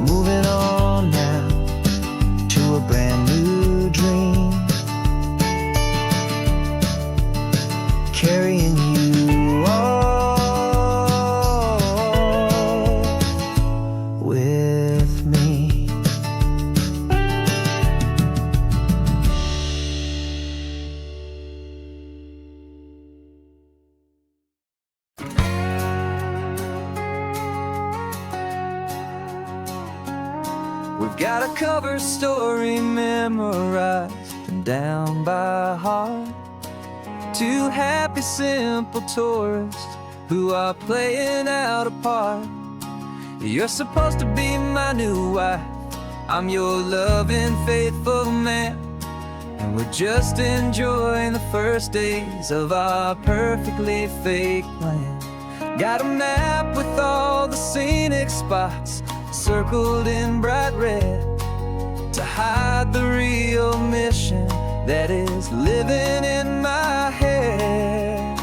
Moving on now to a brand new dream. Carrying you all with me. We've got a cover story memorized and down by heart. Two happy, simple tourists who are playing out a part. You're supposed to be my new wife, I'm your loving, faithful man, and we're just enjoying the first days of our perfectly fake plan. Got a map with all the scenic spots circled in bright red to hide the real mission that is living in my head.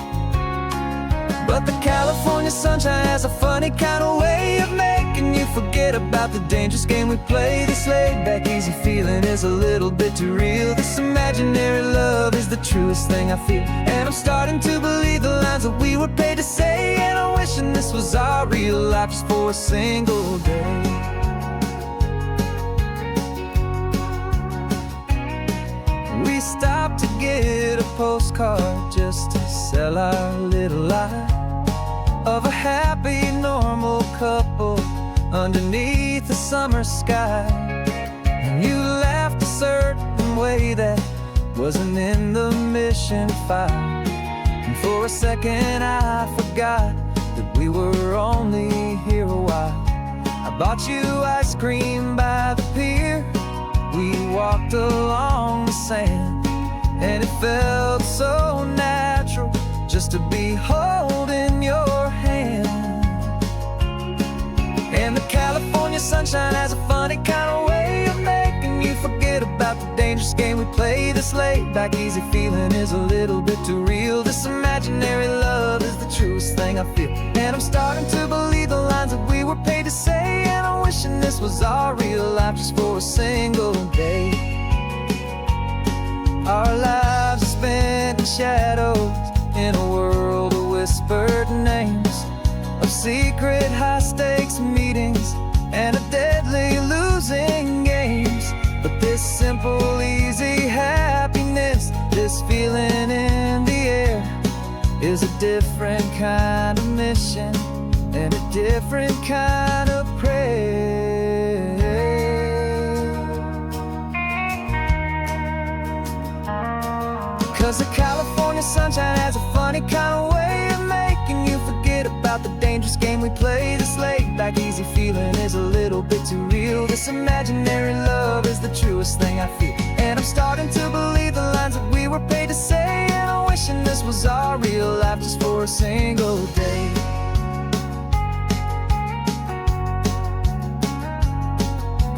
But the California sunshine has a funny kind of way of making you forget about the dangerous game we play. This laid-back, easy feeling is a little bit too real. This imaginary love is the truest thing I feel, and I'm starting to believe the lines that we were paid to say. And I'm wishing this was our real life just for a single day. We stopped to get a postcard just to sell our little lie of a happy, normal couple underneath the summer sky. And you laughed a certain way that wasn't in the mission file, and for a second I forgot that we were only here a while. I bought you ice cream by the pier. We walked along the sand, and it felt so natural just to be holding your hand. And the California sunshine has a funny kind of way of making you forget about the dangerous game we play. This laid-back, easy feeling is a little bit too real. This imaginary love is the truest thing I feel, and I'm starting to believe the lines that we were paid to say. And I'm wishing this was our real life just for a single day. Our lives are spent in shadows in a world of whispered names, of secret high-stakes meetings and a deadly losing games. But this simple, easy happiness, this feeling in the air, is a different kind of mission and a different kind of prayer. 'Cause the California sunshine has a funny kind of way of making you forget about the dangerous game we play. This laid-back, easy feeling is a little bit too real. This imaginary love is the truest thing I feel, and I'm starting to believe the lines that we were paid to say. And I'm wishing this was our real life just for a single day.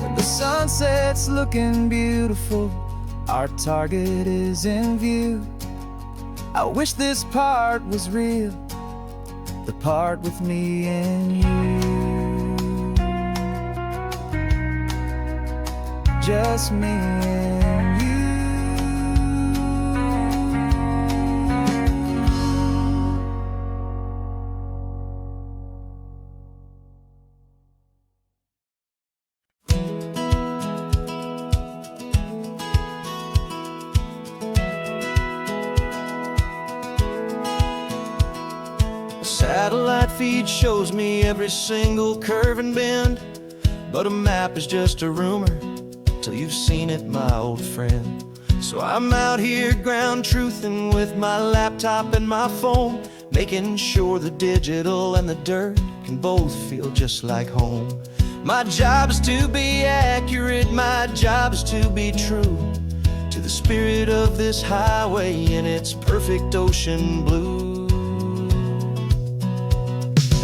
When the sunset's looking beautiful, our target is in view. I wish this part was real, the part with me and you. Just me and you. Satellite feed shows me every single curve and bend, but a map is just a rumor till you've seen it, my old friend. So I'm out here ground truthing with my laptop and my phone, making sure the digital and the dirt can both feel just like home. My job is to be accurate, my job is to be true to the spirit of this highway in its perfect ocean blue.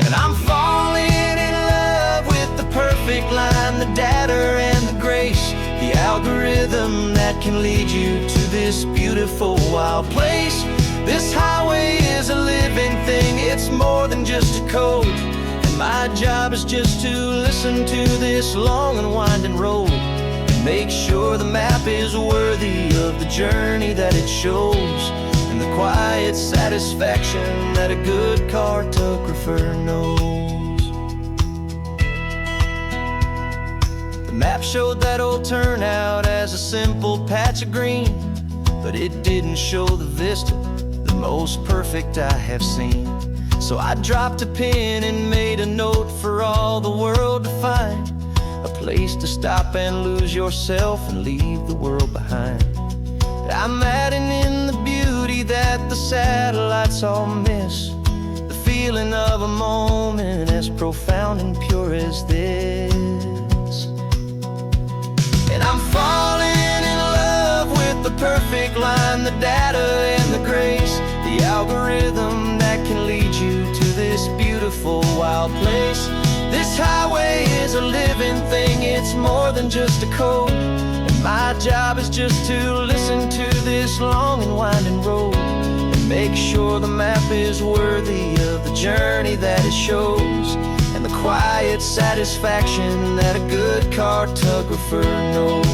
And I'm falling in love with the perfect line, the data and the grace, the algorithm that can lead you to this beautiful wild place. This highway is a living thing, it's more than just a code. And my job is just to listen to this long and winding road and make sure the map is worthy of the journey that it shows, and the quiet satisfaction that a good cartographer knows. The map showed that old turnout as a simple patch of green, but it didn't show the vista, the most perfect I have seen. So I dropped a pin and made a note for all the world to find, a place to stop and lose yourself and leave the world behind. I'm adding in the beauty that the satellites all miss, the feeling of a moment as profound and pure as this. And I'm falling in love with the perfect line, the data and the grace, the algorithm that can lead you to this beautiful wild place. This highway is a living thing, it's more than just a code. And my job is just to listen to this long and winding road and make sure the map is worthy of the journey that it shows, and the quiet satisfaction that a good cartographer knows.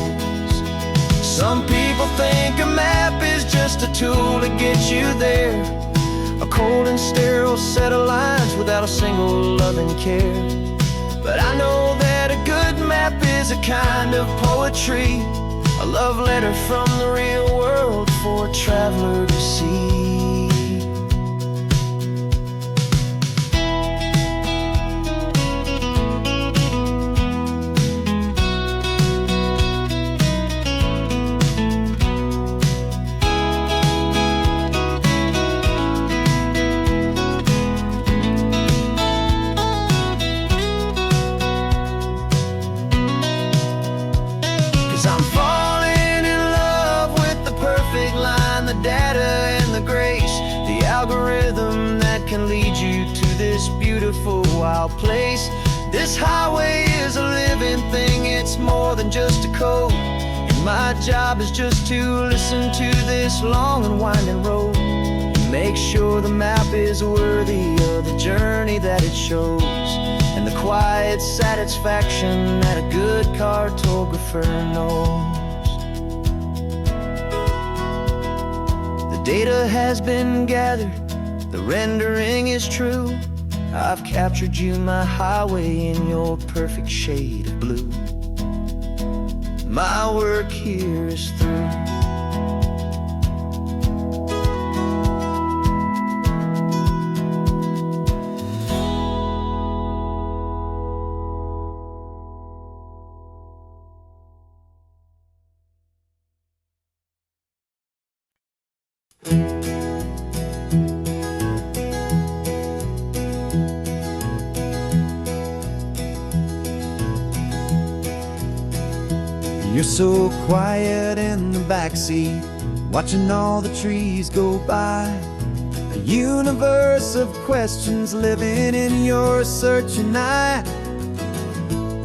Some people think a map is just a tool to get you there, a cold and sterile set of lines without a single loving care. But I know that a good map is a kind of poetry, a love letter from the real world for a traveler to see. 'Cause I'm falling in love with the perfect line, the data and the grace, the algorithm that can lead you to this beautiful wild place. This highway is a living thing, it's more than just a code. And my job is just to listen to this long and winding road and make sure the map is worthy of the journey that it shows, and the quiet satisfaction that a good cartographer knows. The data has been gathered, the rendering is true. I've captured you, my highway, in your perfect shade of blue. My work here is through. You're so quiet in the backseat, watching all the trees go by. A universe of questions living in your searching eye.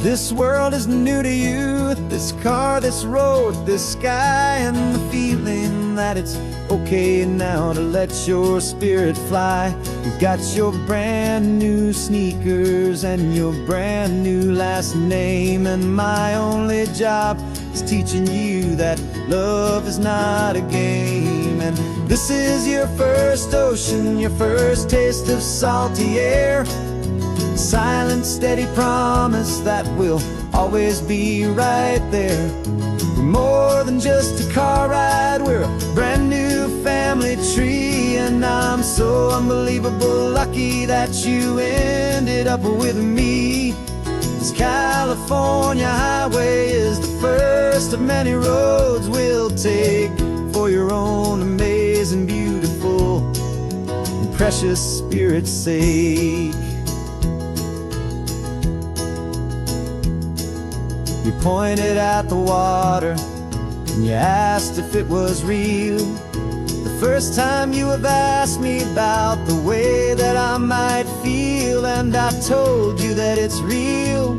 This world is new to you, this car, this road, this sky, and the feeling that it's okay now to let your spirit fly. You've got your brand new sneakers and your brand new last name, and my only job is teaching you that love is not a game. And this is your first ocean, your first taste of salty air, silent, steady promise that we'll always be right there. We're more than just a car ride, we're a brand new family tree. And I'm so unbelievable lucky that you ended up with me. This California highway is the first of many roads we'll take for your own amazing, beautiful, and precious spirit's sake. You pointed at the water and you asked if it was real. The first time you have asked me about the way that I might feel, and I've told you that it's real,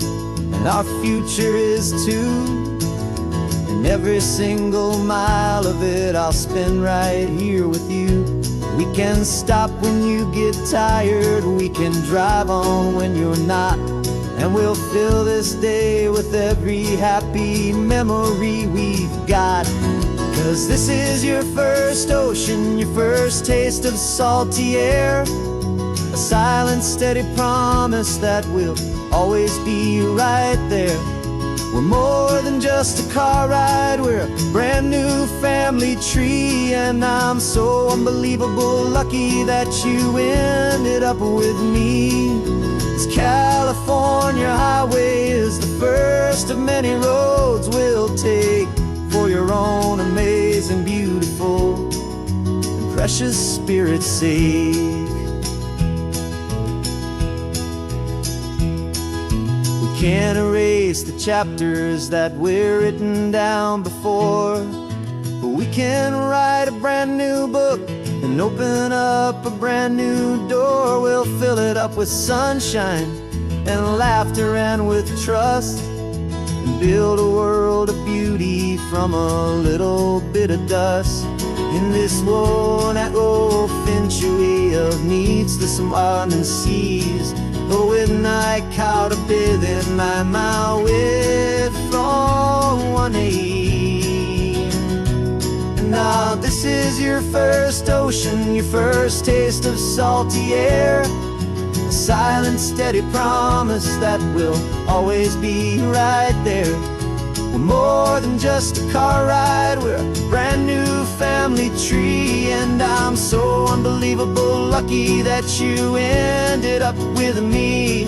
and our future is too. And every single mile of it I'll spend right here with you. We can stop when you get tired, we can drive on when you're not, and we'll fill this day with every happy memory we've got. 'Cause this is your first ocean, your first taste of salty air, a silent, steady promise that we'll always be right there. We're more than just a car ride, we're a brand new family tree, and I'm so unbelievable lucky that you ended up with me. This California highway is the first of many roads we'll take for your own amazing, beautiful, and precious spirit's sake. We can't erase the chapters that were written down before, but we can write a brand new book and open up a brand new door. We'll fill it up with sunshine and laughter and with trust, and build a world of beauty from a little bit of dust. In this world that finchuí of needs the smiling seas, oh, with night caught a bit in my with from one aim. And now this is your first ocean, your first taste of salty air, a silent, steady promise that we'll always be right there. We're more than just a car ride, we're a brand new family tree, and I'm so unbelievable lucky that you ended up with me.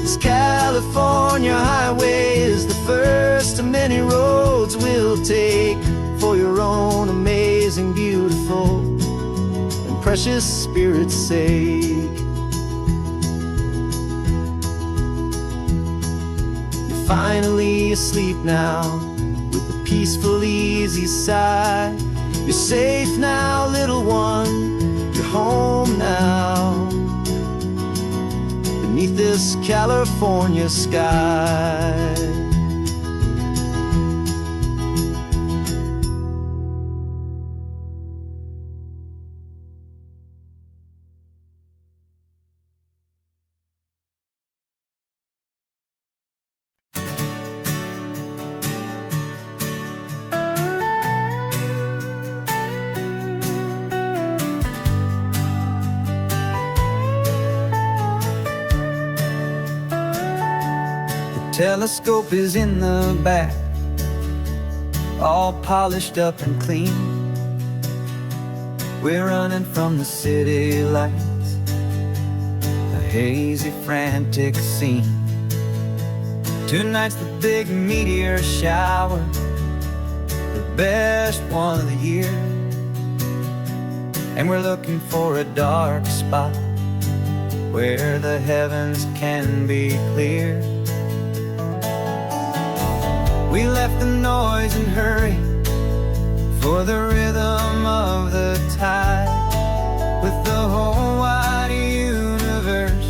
This California highway is the first of many roads we'll take for your own amazing, beautiful, and precious spirit's sake. Finally asleep now, with a peaceful, easy sigh. You're safe now, little one, you're home now, beneath this California sky. Telescope is in the back, all polished up and clean. We're running from the city lights, a hazy, frantic scene. Tonight's the big meteor shower, the best one of the year, and we're looking for a dark spot where the heavens can be clear. We left the noise and hurry for the rhythm of the tide, with the whole wide universe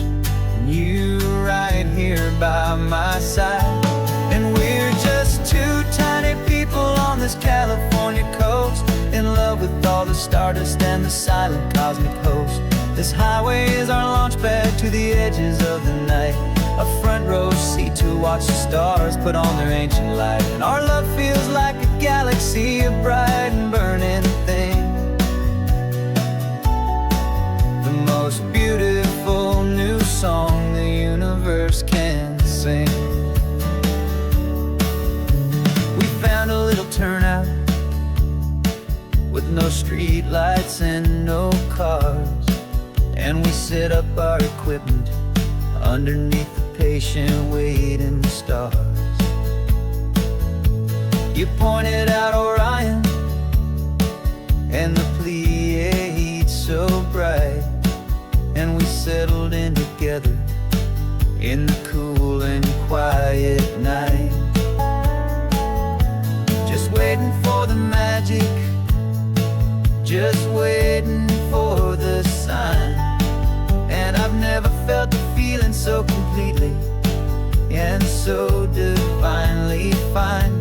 and you right here by my side. And we're just two tiny people on this California coast, in love with all the stardust and the silent cosmic host. This highway is our launch pad to the edges of the night, a front row seat to watch the stars put on their ancient light. And our love feels like a galaxy, a bright and burning thing, the most beautiful new song the universe can sing. We found a little turnout with no street lights and no cars, and we set up our equipment underneath the patient waiting stars. You pointed out Orion and the Pleiades so bright, and we settled in together in the cool and quiet night. so divinely fine.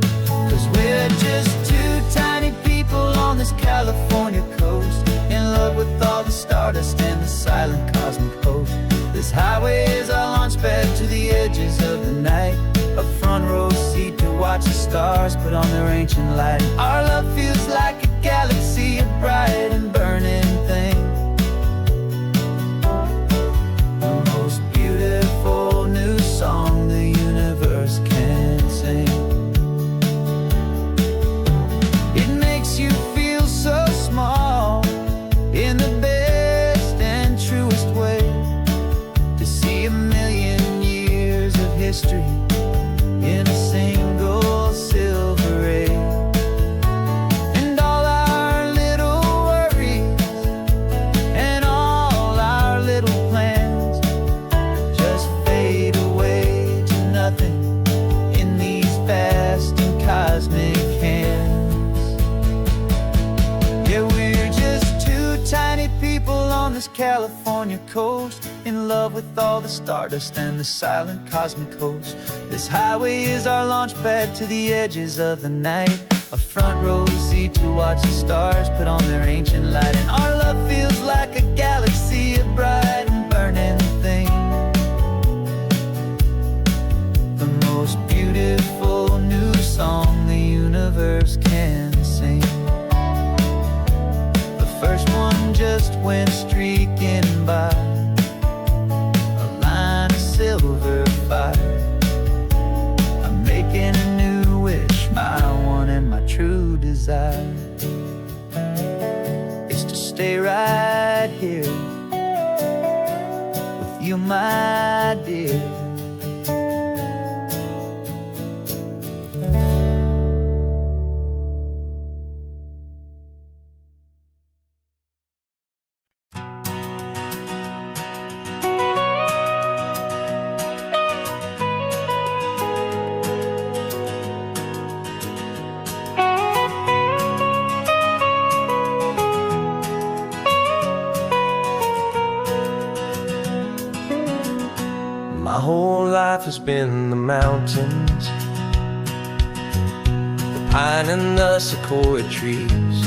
'Cause we're just two tiny people on this California coast, in love with all the stardust and the silent cosmic host. This highway is our launch pad to the edges of the night, a front row seat to watch the stars put on their ancient light. Our love feels like a galaxy, a bright and burning thing, the most beautiful new song the universe can sing. It makes you feel so small in the best and truest way, to see a million years of history in a single silver ray. And all our little worries and all our little plans just fade away to nothing in these vast and cosmic hands. Yeah, we're just two tiny people on this California coast, in love with all the stardust and the silent cosmic host. This highway is our launch pad to the edges of the night, a front row seat to watch the stars put on their ancient light. And our love feels like a galaxy, a bright and burning thing, the most beautiful new song the universe can sing. The first one just went streaking by, a line of silver fire. I'm making a new wish, my one and my true desire is to stay right here with you, my dear. My whole life has been the mountains, the pine and the sequoia trees,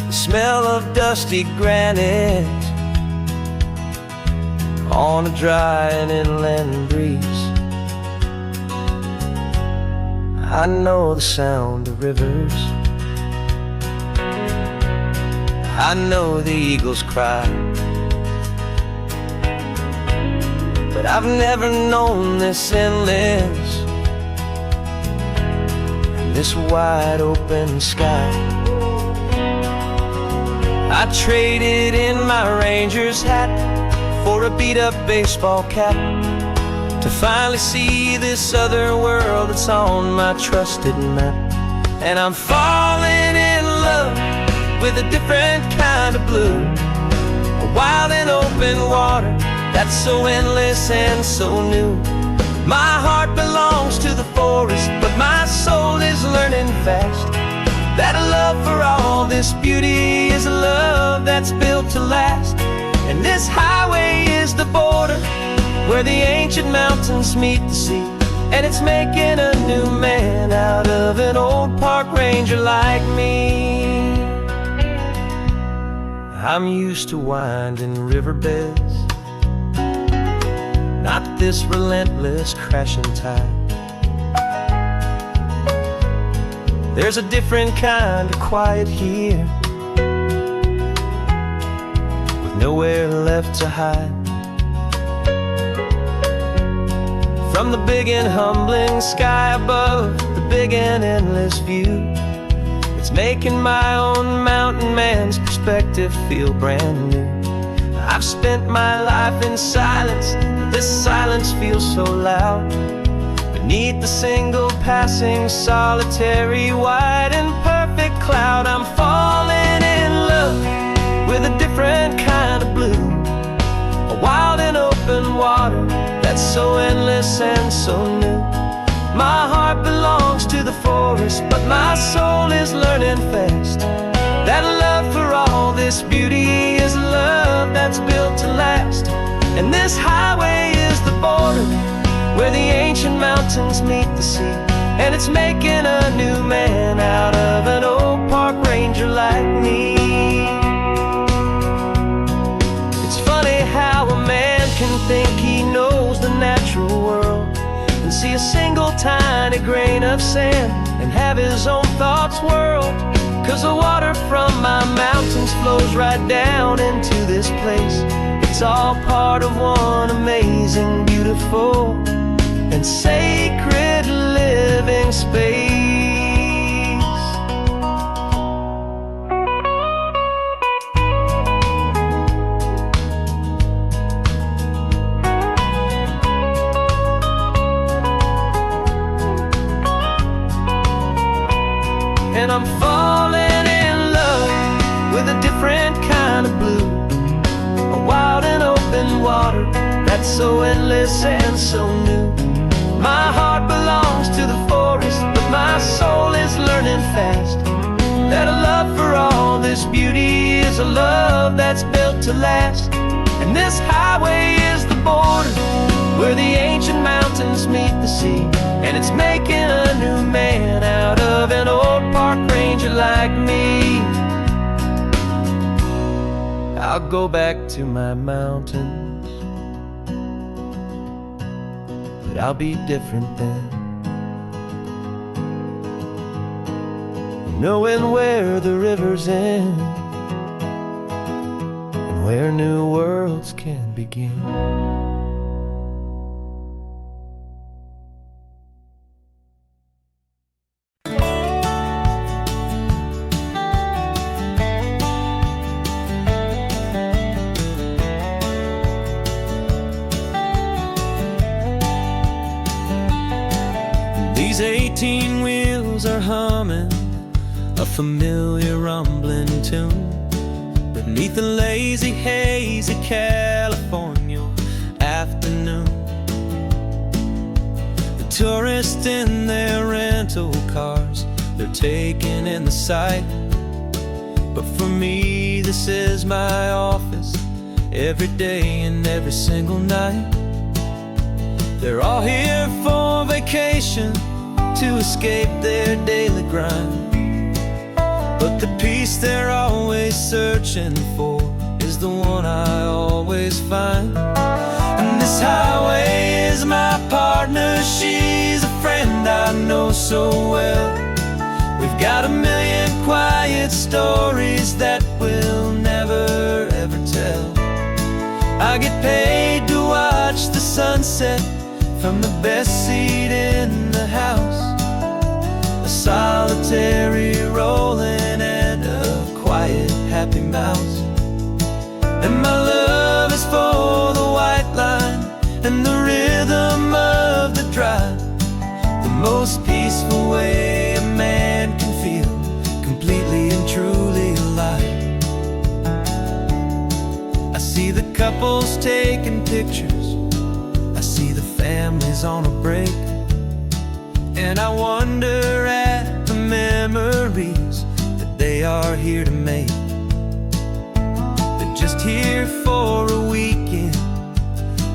the smell of dusty granite on a dry and inland breeze. I know the sound of rivers, I know the eagles cry, but I've never known this endless and this wide open sky. I traded in my Ranger's hat for a beat-up baseball cap, to finally see this other world that's on my trusted map. And I'm falling in love with a different kind of blue, a wild and open water that's so endless and so new. My heart belongs to the forest, but my soul is learning fast that a love for all this beauty is a love that's built to last. And this highway is the border where the ancient mountains meet the sea, and it's making a new man out of an old park ranger like me. I'm used to winding riverbeds, not this relentless crashing tide. There's a different kind of quiet here, with nowhere left to hide. From the big and humbling sky above, the big and endless view, it's making my own mountain man's perspective feel brand new. I've spent my life in silence, this silence feels so loud. Beneath the single passing solitary white and perfect cloud, I'm falling in love with a different kind of blue, a wild and open water that's so endless and so new. My heart belongs to the forest, but my soul is learning fast that love for all this beauty is love that's built to last. And this highway is the border where the ancient mountains meet the sea. And it's making a new man out of an old park ranger like me. It's funny how a man can think he knows the natural world and see a single tiny grain of sand and have his own thoughts whirled. 'Cause the water from my mountains flows right down into this place. It's all part of one amazing, beautiful, and sacred living space. And I'm falling in love with a different kind of blue, a wild and open water that's so endless and so new. My heart belongs to the forest, but my soul is learning fast that a love for all this beauty is a love that's built to last. And this highway is the border where the ancient mountains meet the sea. And it's making a new man out of an old park ranger like me. I'll go back to my mountains, but I'll be different then, knowing where the rivers end and where new worlds can begin. These 18 wheels are humming a familiar rumbling tune beneath the lazy haze of California afternoon. The tourists in their rental cars, they're taking in the sight. But for me, this is my office every day and every single night. They're all here for vacation to escape their daily grind. But the peace they're always searching for is the one I always find. And this highway is my partner, she's a friend I know so well. We've got a million quiet stories that we'll never ever tell. I get paid to watch the sunset from the best seat in the house, a solitary rolling and a quiet happy mouse. And my love is for the white line and the rhythm of the drive, the most peaceful way a man can feel completely and truly alive. I see the couples taking pictures, I see the families on a break, and I wonder at the memories that they are here to make. They're just here for a weekend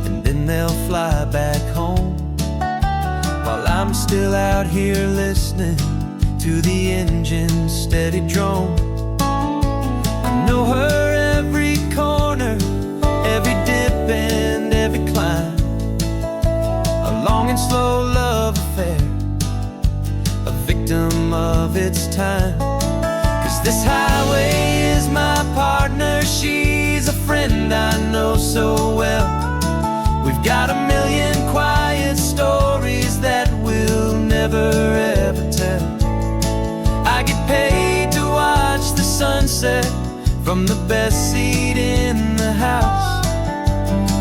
and then they'll fly back home, while I'm still out here listening to the engine's steady drone. I know her every corner, every dip and every climb, a long and slow love affair, a victim of its time. 'Cause this highway is my partner, she's a friend I know so well. We've got a million quiet stories that we'll never ever tell. I get paid to watch the sunset from the best seat in the house,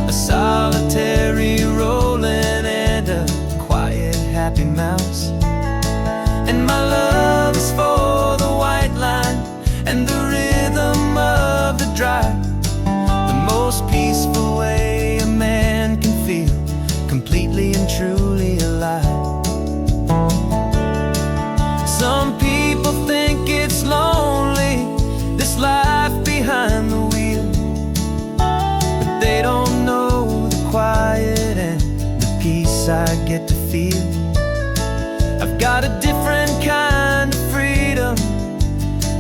a solitary rolling and a quiet happy mouse. And my love is for the white line and the rhythm of the drive, the most peaceful way a man can feel completely and truly alive. Some people think it's lonely, this life behind the wheel, but they don't know the quiet and got a different kind of freedom,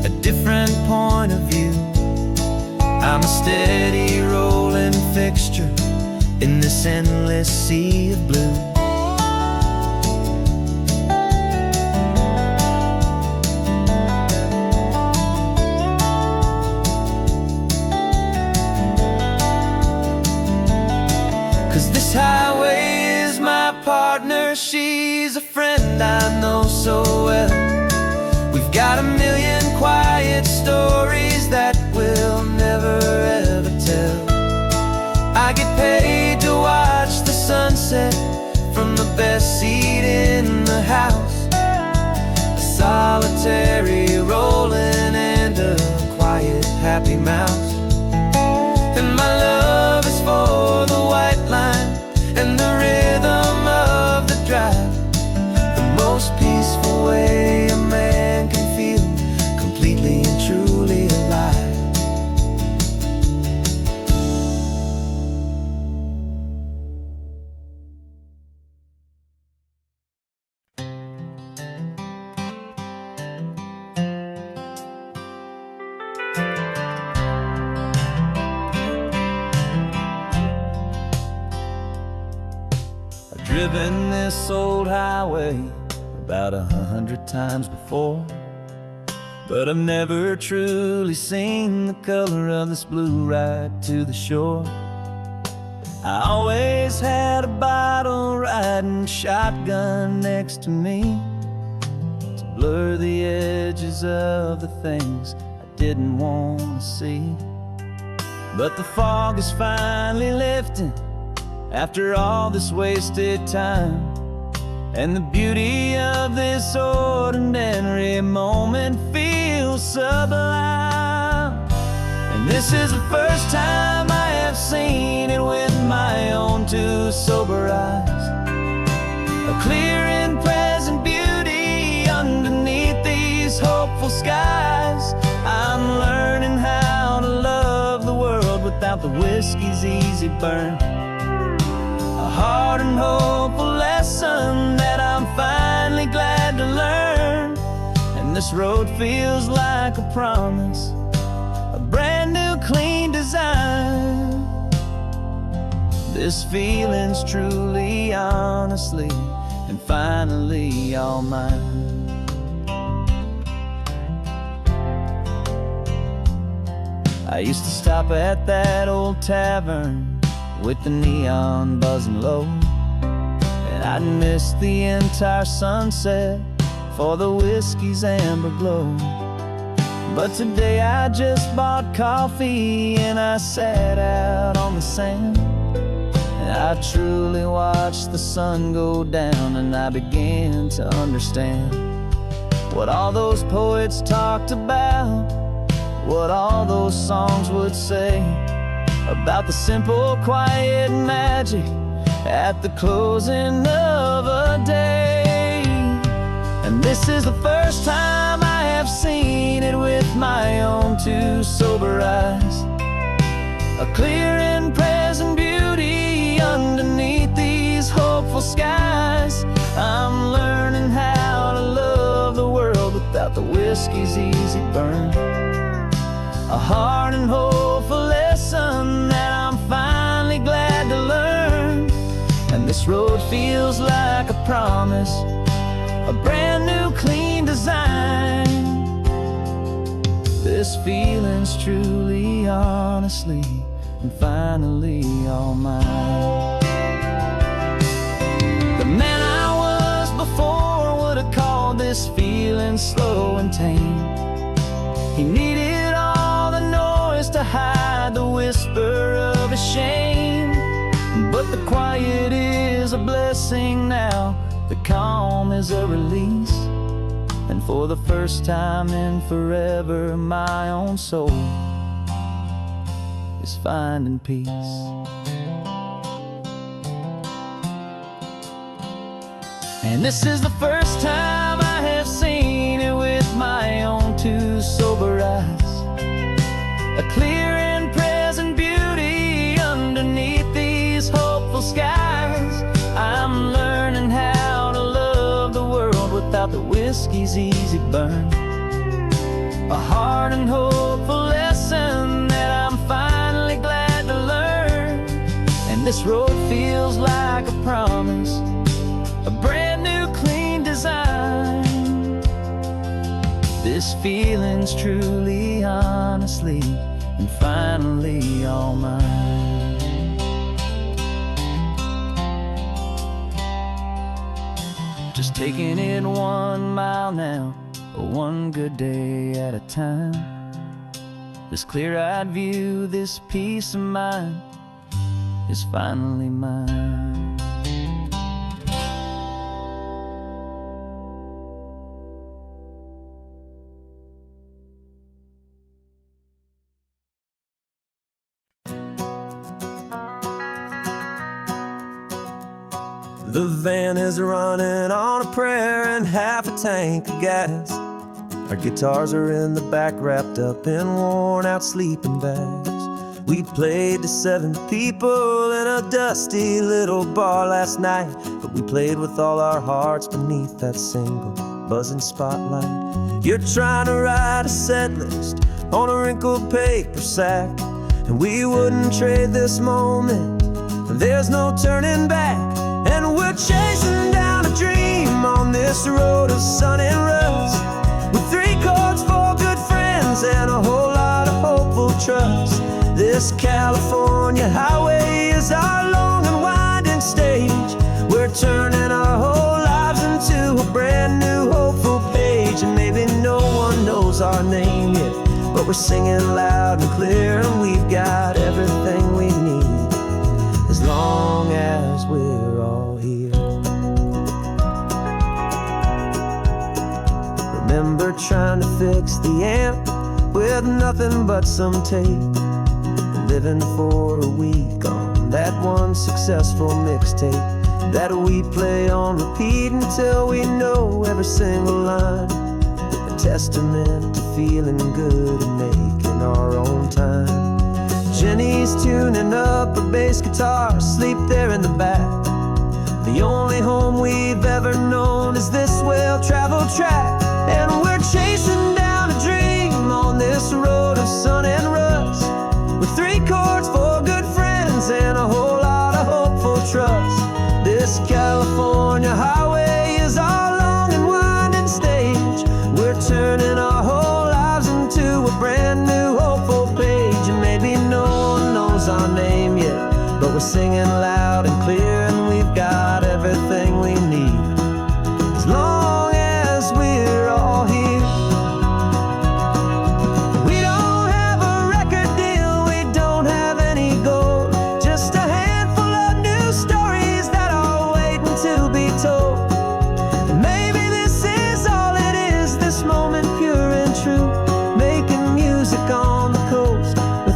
a different point of view. I'm a steady rolling fixture in this endless sea of blue. This highway is my partner, she's a friend I know so well. We've got a million quiet stories that we'll never ever tell. I get paid to watch the sunset from the best seat in the house. A solitary rolling and a quiet happy mouse. And my love is for the white line and the rhythm of the drive, the most peaceful way a man can feel completely and truly alive. Driven this old highway about 100 times before, but I've never truly seen the color of this blue right to the shore. I always had a bottle riding shotgun next to me to blur the edges of the things I didn't want to see. But the fog is finally lifting after all this wasted time, and the beauty of this ordinary moment feels sublime. And this is the first time I have seen it with my own two sober eyes. A clear and present beauty underneath these hopeful skies. I'm learning how to love the world without the whiskey's easy burn. A hard and hopeful lesson that I'm finally glad to learn. And this road feels like a promise, a brand new clean design. This feeling's truly, honestly, and finally all mine. I used to stop at that old tavern with the neon buzzing low, and I'd miss the entire sunset for the whiskey's amber glow. But today I just bought coffee and I sat out on the sand, and I truly watched the sun go down, and I began to understand what all those poets talked about, what all those songs would say about the simple, quiet magic at the closing of a day. And this is the first time I have seen it with my own two sober eyes. A clear and present beauty underneath these hopeful skies. I'm learning how to love the world without the whiskey's easy burn. A hard and hopeful lesson that I'm finally glad to learn. And this road feels like a promise, a brand new clean design. This feeling's truly, honestly, and finally all mine. The man I was before would have called this feeling slow and tame. He needed all the noise to hide the whisper of a shame. But the quiet is a blessing now, the calm is a release. And for the first time in forever, my own soul is finding peace. And this is the first time I have seen it with my own two sober eyes. A clear and present beauty underneath these hopeful skies. I'm learning how to love the world without memories easy burn. A hard and hopeful lesson that I'm finally glad to learn. And this road feels like a promise, a brand new clean design. This feeling's truly, honestly, and finally all mine. Just taking it 1 mile now, one good day at a time. This clear-eyed view, this peace of mind is finally mine. The van is running on a prayer and half a tank of gas. Our guitars are in the back, wrapped up in worn-out sleeping bags. We played to 7 people in a dusty little bar last night, but we played with all our hearts beneath that single buzzing spotlight. You're trying to write a set list on a wrinkled paper sack, and we wouldn't trade this moment. There's no turning back, and we're chasing down a dream on this road of sun and rust, with 3 chords, 4 good friends, and a whole lot of hopeful trust. This California highway is our long and winding stage. We're turning our whole lives into a brand new hopeful page. And maybe no one knows our name yet, but we're singing loud and clear, and we've got everything we need, as long as we're all here. Remember trying to fix the amp with nothing but some tape, living for a week on that one successful mixtape that we play on repeat until we know every single line. A testament to feeling good and making our own time. Jenny's tuning up her bass guitar, asleep there in the back. The only home we've ever known is this well-traveled track, and we're chasing down a dream on this road of sun and rust, with 3 chords, 4 good friends, and a whole lot of hopeful trust. This California highway is our long and winding stage. We're turning our whole lives into a brand new hopeful page. And maybe no one knows our name yet, but we're singing loud and clear, and we've got everything we need, as long as we're all here.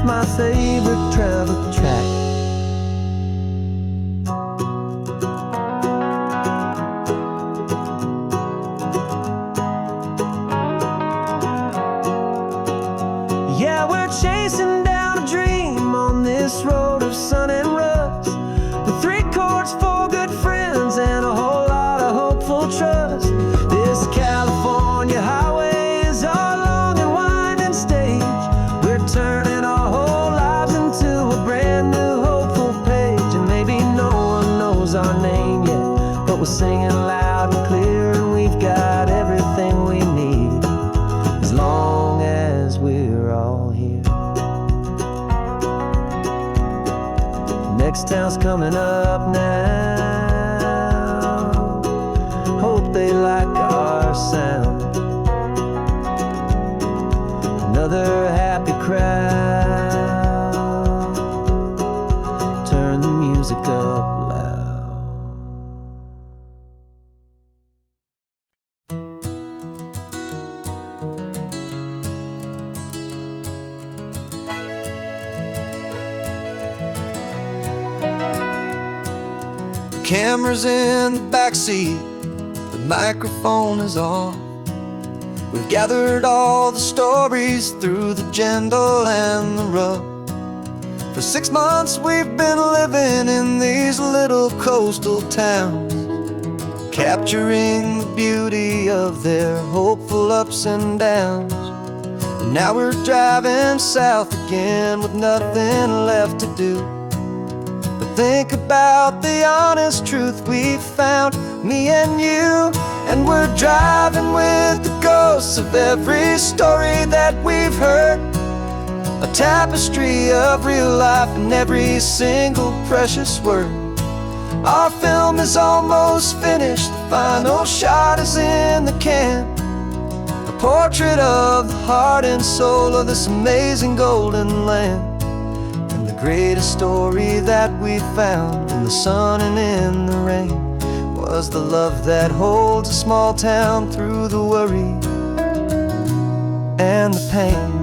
My favorite travel track. Yeah, we're chasing down a dream on this road of sun and rust, with 3 chords, 4 good friends, and a whole lot of hopeful trust. This California highway is our long and winding stage. We're turning our whole lives into a brand new hopeful page. And maybe no one knows our name yet, but we're singing loud and clear, and we've got everything we need, as long as we're all here. Next town's coming up now, hope they like our sound. Another happy crowd, turn the music up loud. The camera's in the backseat, the microphone is on. We've gathered all the stories through the gentle and the rough. For 6 months we've been living in these little coastal towns, capturing the beauty of their hopeful ups and downs. And now we're driving south again with nothing left to do but think about the honest truth we found, me and you. And we're driving with the ghosts of every story that we've heard, a tapestry of real life in every single precious word. Our film is almost finished, the final shot is in the can, a portrait of the heart and soul of this amazing golden land. And the greatest story that we found in the sun and in the rain was the love that holds a small town through the worry and the pain.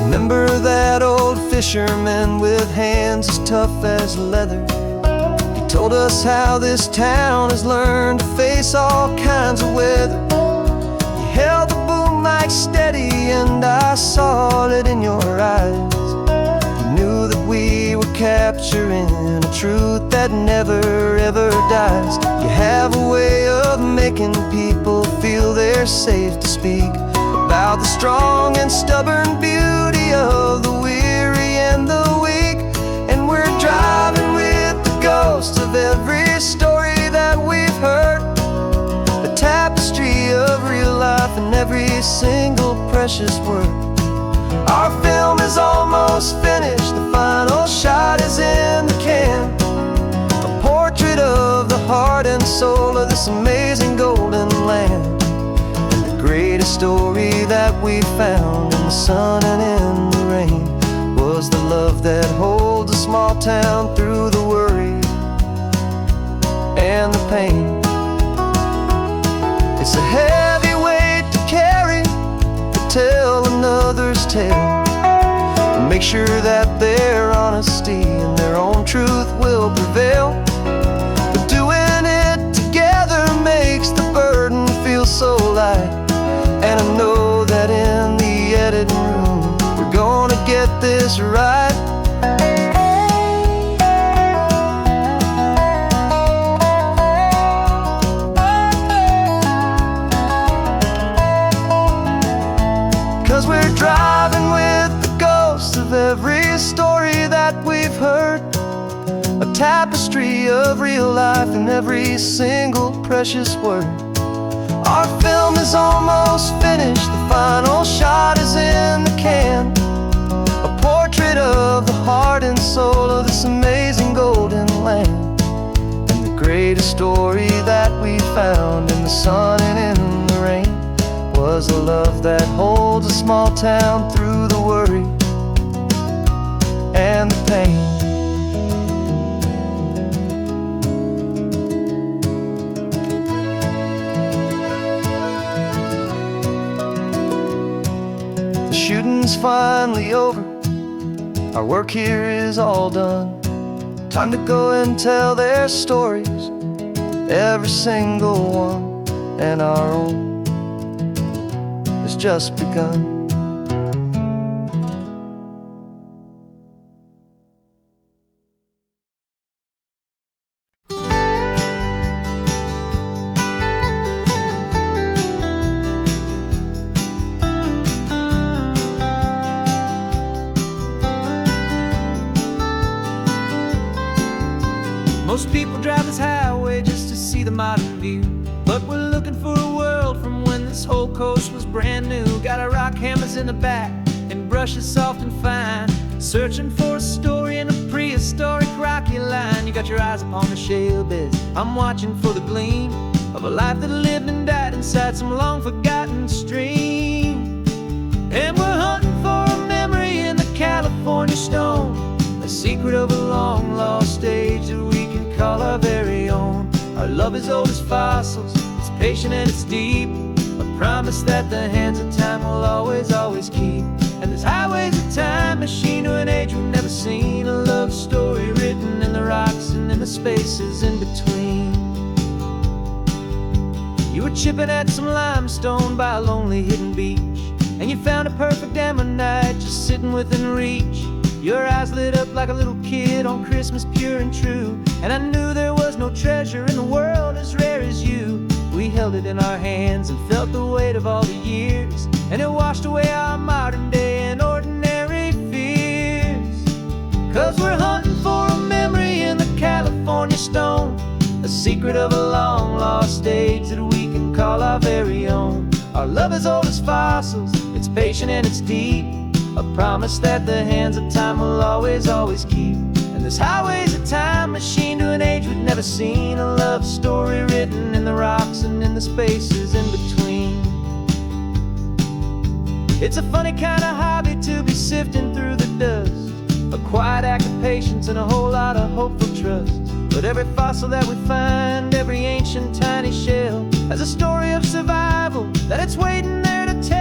Remember that old fisherman with hands as tough as leather? He told us how this town has learned to face all kinds of weather. You held the boom mic steady and I saw it in your eyes. You knew that we were capturing a truth that never ever dies. You have a way of making people feel they're safe to speak about the strong and stubborn beauty of the weary and the weak. And we're driving with the ghosts of every story that we've heard, a tapestry of real life in every single precious word. Our film is almost finished, the final shot is in the can, a portrait of the heart and soul of this amazing golden land. Greatest story that we found in the sun and in the rain was the love that holds a small town through the worry and the pain. It's a heavy weight to carry, to tell another's tale, and make sure that their honesty and their own truth will prevail. But doing it together makes the burden feel so light. And I know that in the editing room we're gonna get this right. 'Cause we're driving with the ghosts of every story that we've heard, a tapestry of real life in every single precious word. Our film is almost finished, the final shot is in the can, a portrait of the heart and soul of this amazing golden land. And the greatest story that we found in the sun and in the rain was a love that holds a small town through the worry and the pain. Shooting's finally over, our work here is all done. Time to go and tell their stories, every single one, and our own has just begun. Most people drive this highway just to see the modern view, but we're looking for a world from when this whole coast was brand new. Got our rock hammers in the back and brushes soft and fine, searching for a story in a prehistoric rocky line. You got your eyes upon the shale beds, I'm watching for the gleam of a life that lived and died inside some long forgotten stream. And we're hunting for a memory in the California stone, a secret of a long lost age that we can call our very own. Our love is old as fossils, it's patient and it's deep, a promise that the hands of time will always, always keep. And this highway's a time machine to an age we've never seen, a love story written in the rocks and in the spaces in between. You were chipping at some limestone by a lonely hidden beach, and you found a perfect ammonite just sitting within reach. Your eyes lit up like a little kid on Christmas, pure and true. And I knew there was no treasure in the world as rare as you. We held it in our hands and felt the weight of all the years, and it washed away our modern day and ordinary fears. 'Cause we're hunting for a memory in the California stone, a secret of a long lost age that we can call our very own. Our love is old as fossils, it's patient and it's deep, a promise that the hands of time will always, always keep. And this highway's a time machine to an age we've never seen, a love story written in the rocks and in the spaces in between. It's a funny kind of hobby to be sifting through the dust, a quiet act of patience and a whole lot of hopeful trust. But every fossil that we find, every ancient tiny shell, has a story of survival that it's waiting there to tell.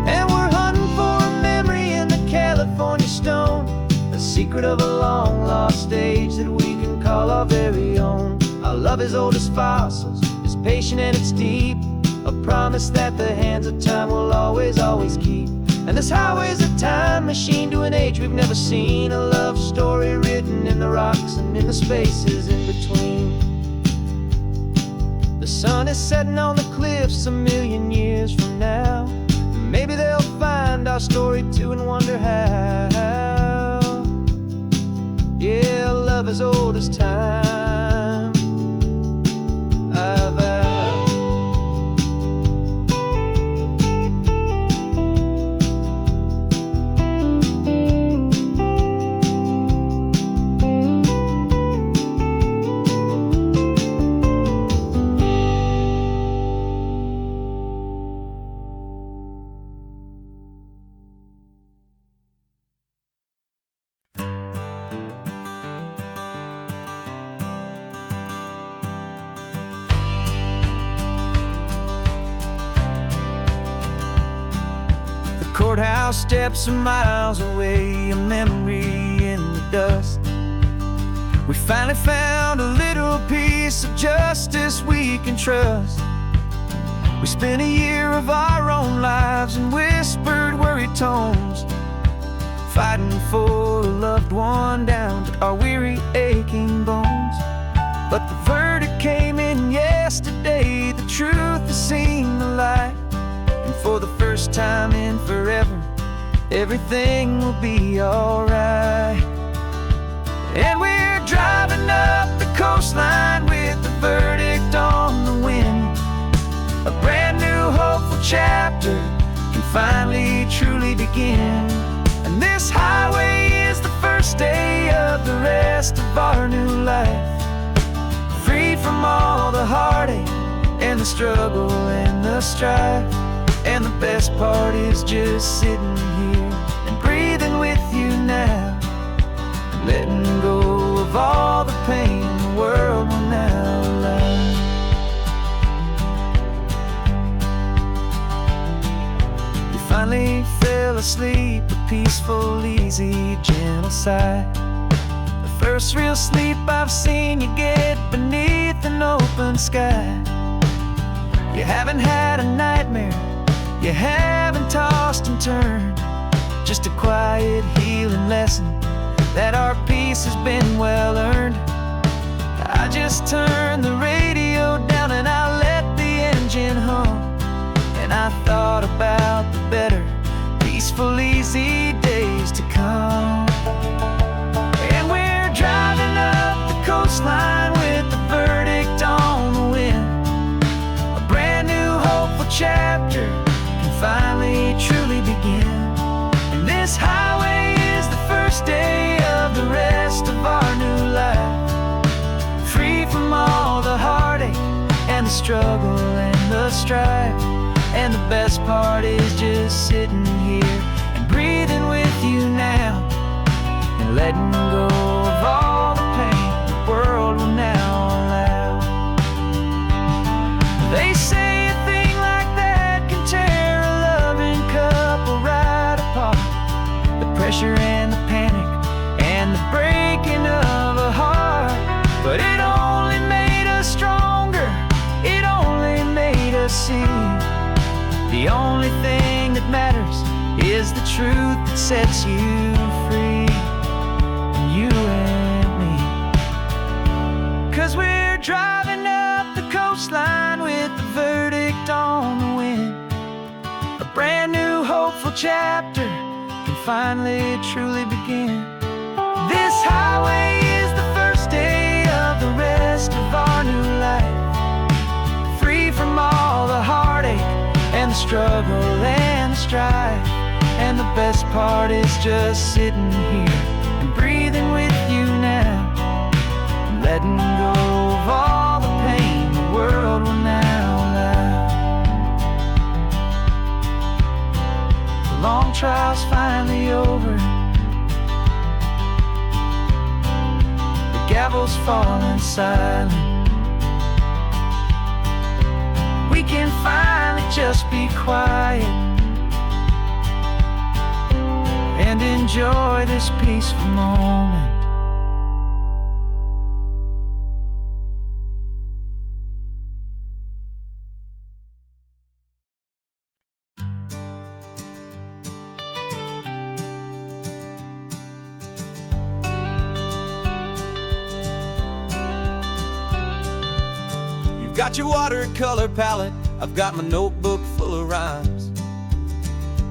And we're hunting for a memory in the California stone, a secret of a long lost age that we can call our very own. Our love is old as fossils, it's patient and it's deep, a promise that the hands of time will always, always keep. And this highway's a time machine to an age we've never seen, a love story written in the rocks and in the spaces in between. The sun is setting on the cliffs a million years from now. Maybe they'll find our story too and wonder how. Yeah, love is old as time, I vow. Courthouse steps are miles away, a memory in the dust. We finally found a little piece of justice we can trust. We spent a year of our own lives in whispered, worried tones, fighting for a loved one down to our weary, aching bones. But the verdict came in yesterday, the truth has seen the light. And for the first time in forever, everything will be alright. And we're driving up the coastline with the verdict on the wind. A brand new hopeful chapter can finally truly begin. And this highway is the first day of the rest of our new life, free from all the heartache and the struggle and the strife. And the best part is just sitting here and breathing with you now, letting go of all the pain the world will now allow. You finally fell asleep, a peaceful, easy, gentle sigh, the first real sleep I've seen you get beneath an open sky. You haven't had a nightmare, you haven't tossed and turned, just a quiet healing lesson that our peace has been well earned. I just turned the radio down and I let the engine hum, and I thought about the better, peaceful, easy days to come. And we're driving up the coastline with the verdict on the wind, a brand new hopeful chapter finally truly begin. And this highway is the first day of the rest of our new life, free from all the heartache and the struggle and the strife. And the best part is just sitting here and breathing with you now, and letting go of all the pain the world will now allow. They say pressure and the panic and the see. The only thing that matters is the truth that sets you free. You and me. 'Cause we're driving up the coastline with the verdict on the wind. A brand new hopeful chapter can finally truly begin. This highway is the first day of the rest of our new life. Free from all the heartache and the struggle and the strife. And the best part is just sitting here and breathing with you now, and letting go of all the pain the world will now allow. The long trial's finally over. The gavel's falling silent. We can finally just be quiet and enjoy this peaceful moment. You've got your watercolor palette, I've got my notebook full of rhymes.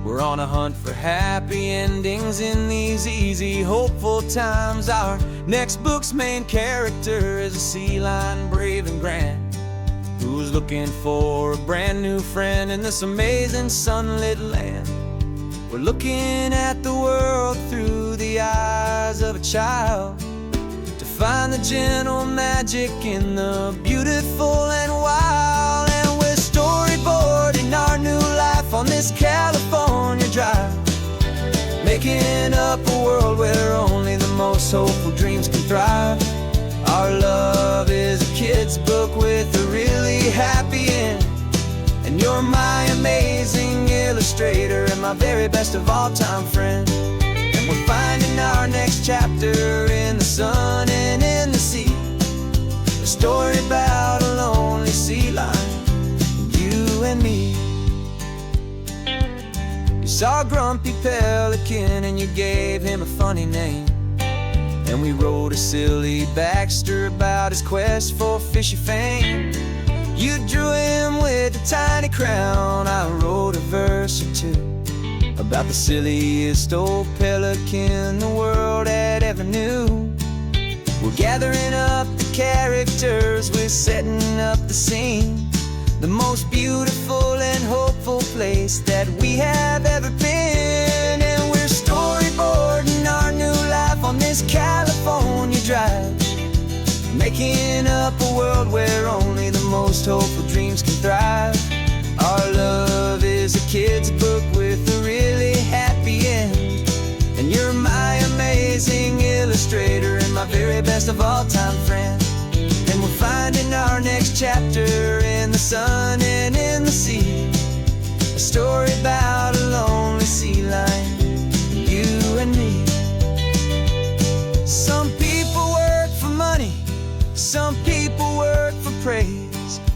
We're on a hunt for happy endings in these easy, hopeful times. Our next book's main character is a sea lion, brave and grand, who's looking for a brand new friend in this amazing sunlit land. We're looking at the world through the eyes of a child, to find the gentle magic in the beautiful and wild. And we're storyboarding our new life on this California drive, making up a world where only the most hopeful dreams can thrive. Our love is a kid's book with a really happy end, and you're my amazing illustrator and my very best of all time friend. And we're finding our next chapter in the sun and in the sea, a story about a lonely sea lion, you and me. You saw a grumpy pelican and you gave him a funny name, and we wrote a silly Baxter about his quest for fishy fame. You drew him with a tiny crown, I wrote a verse or two about the silliest old pelican the world had ever knew. We're gathering up the characters, we're setting up the scene, the most beautiful and hopeful place that we have ever been. And we're storyboarding our new life on this California drive, making up a world where only the most hopeful dreams can thrive. Our love is a kid's book with a really happy end, and you're my amazing illustrator and my very best of all time friend. And we're finding our next chapter in the sun and in the sea, a story about a lonely sea lion, you and me. Some people work for money, some people work for praise.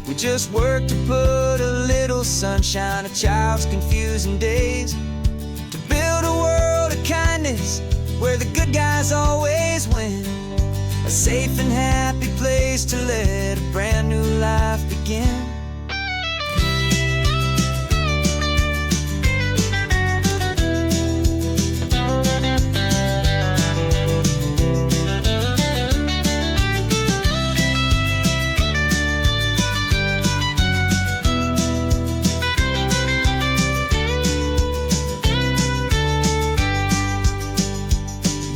We just work to put a little sunshine a child's confusing days, to build a world of kindness where the good guys always win, a safe and happy place to let a brand new life begin.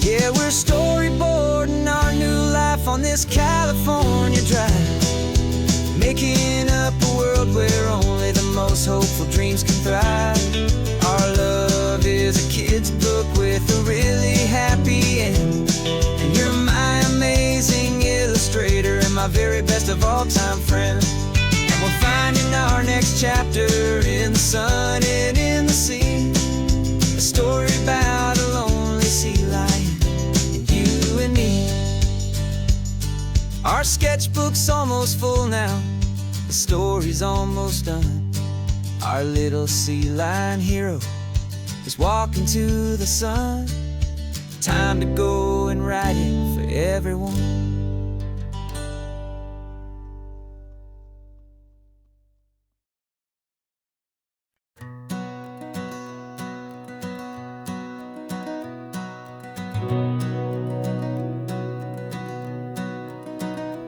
Yeah, we're storyboarding our new life on this California drive, making up a world where only the most hopeful dreams can thrive. Our love is a kid's book with a really happy end, and you're my amazing illustrator and my very best of all time friend. And we're finding our next chapter in the sun and in the sea, a story about a lonely sea lion, you and me. Our sketchbook's almost full now, the story's almost done. Our little sea lion hero is walking to the sun. Time to go and write it for everyone.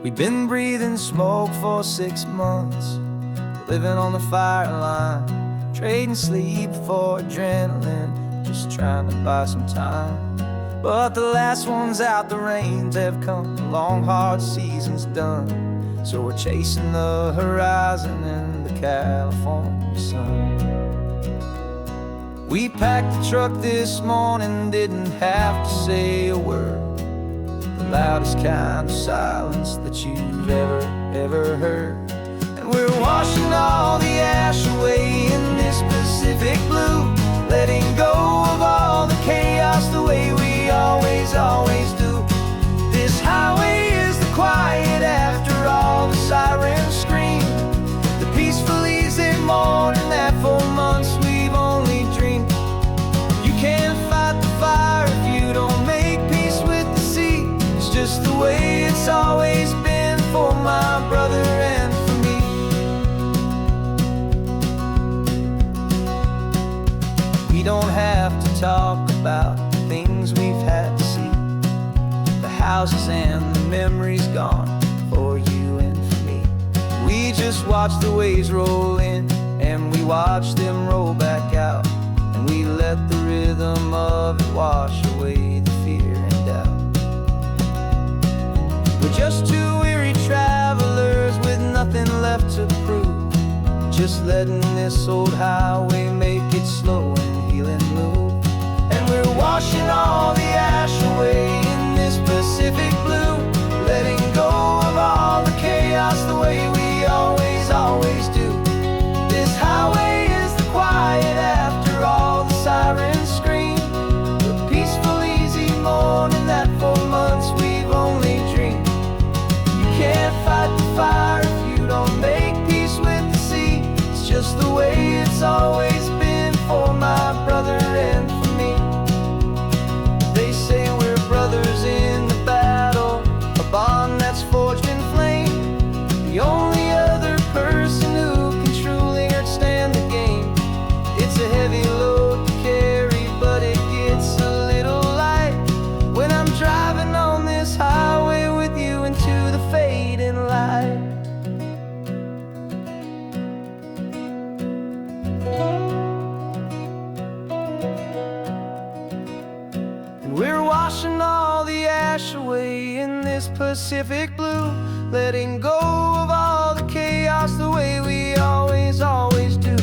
We've been breathing smoke for 6 months, living on the fire line, trading sleep for adrenaline, just trying to buy some time. But the last one's out, the rains have come, the long hard season's done. So we're chasing the horizon in the California sun. We packed the truck this morning, didn't have to say a word. The loudest kind of silence that you've ever heard. And we're washing all the ash away in this Pacific blue, letting go of all the chaos the way we always do. This highway is the quiet after all the sirens scream, the peaceful easy morning that for months we've only dreamed. You can't fight the fire if you don't make peace with the sea. It's just the way it's always been for my brother and for me. We don't have to talk about the things we've had to see, the houses and the memories gone for you and for me. We just watch the waves roll in and we watch them roll back out, and we let the rhythm of it wash away the fear and doubt. We're just two weary travelers with nothing left to prove, just letting this old highway make it slow and healing move. And we're washing all the ash away in this Pacific blue, letting go of all the chaos the way we always do. This highway is the quiet after all the sirens scream, the peaceful easy morning that for months we've only dreamed. You can't fight the fire if you don't make peace with the sea. It's just the way it's always been for my brother and for me. They say we're brothers in the battle, a bond that's forged in flame. The only other person who can truly understand the game. It's a heavy load to carry, but it gets a little light when I'm driving on this highway with you into the fading light. And we're washing all the ash away in this Pacific blue, letting go of all the chaos the way we always do.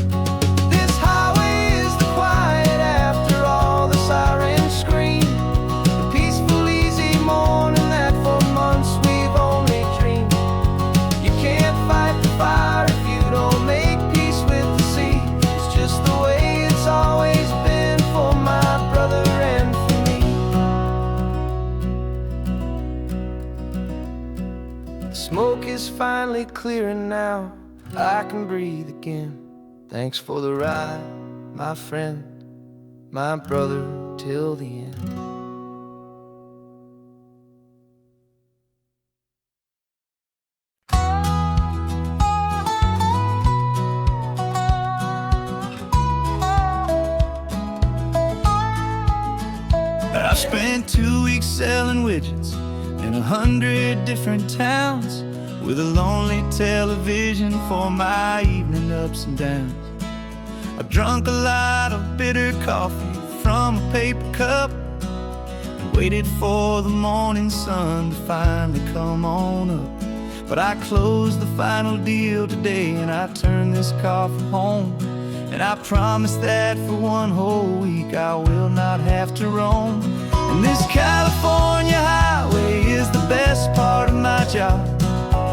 This highway is the quiet after all the sirens scream, the peaceful easy morning that for months we've only dreamed. You can't fight the fire if you don't make peace with the sea. It's just the way it's always been for my brother and for me. The smoke is finally clearing now, I can breathe again. Thanks for the ride, my friend, my brother, till the end. I spent 2 weeks selling widgets in 100 different towns, with a lonely television for my evening ups and downs. I've drunk a lot of bitter coffee from a paper cup, and waited for the morning sun to finally come on up. But I closed the final deal today, and I turned this car from home. And I promise that for one whole week I will not have to roam. And this California highway is the best part of my job.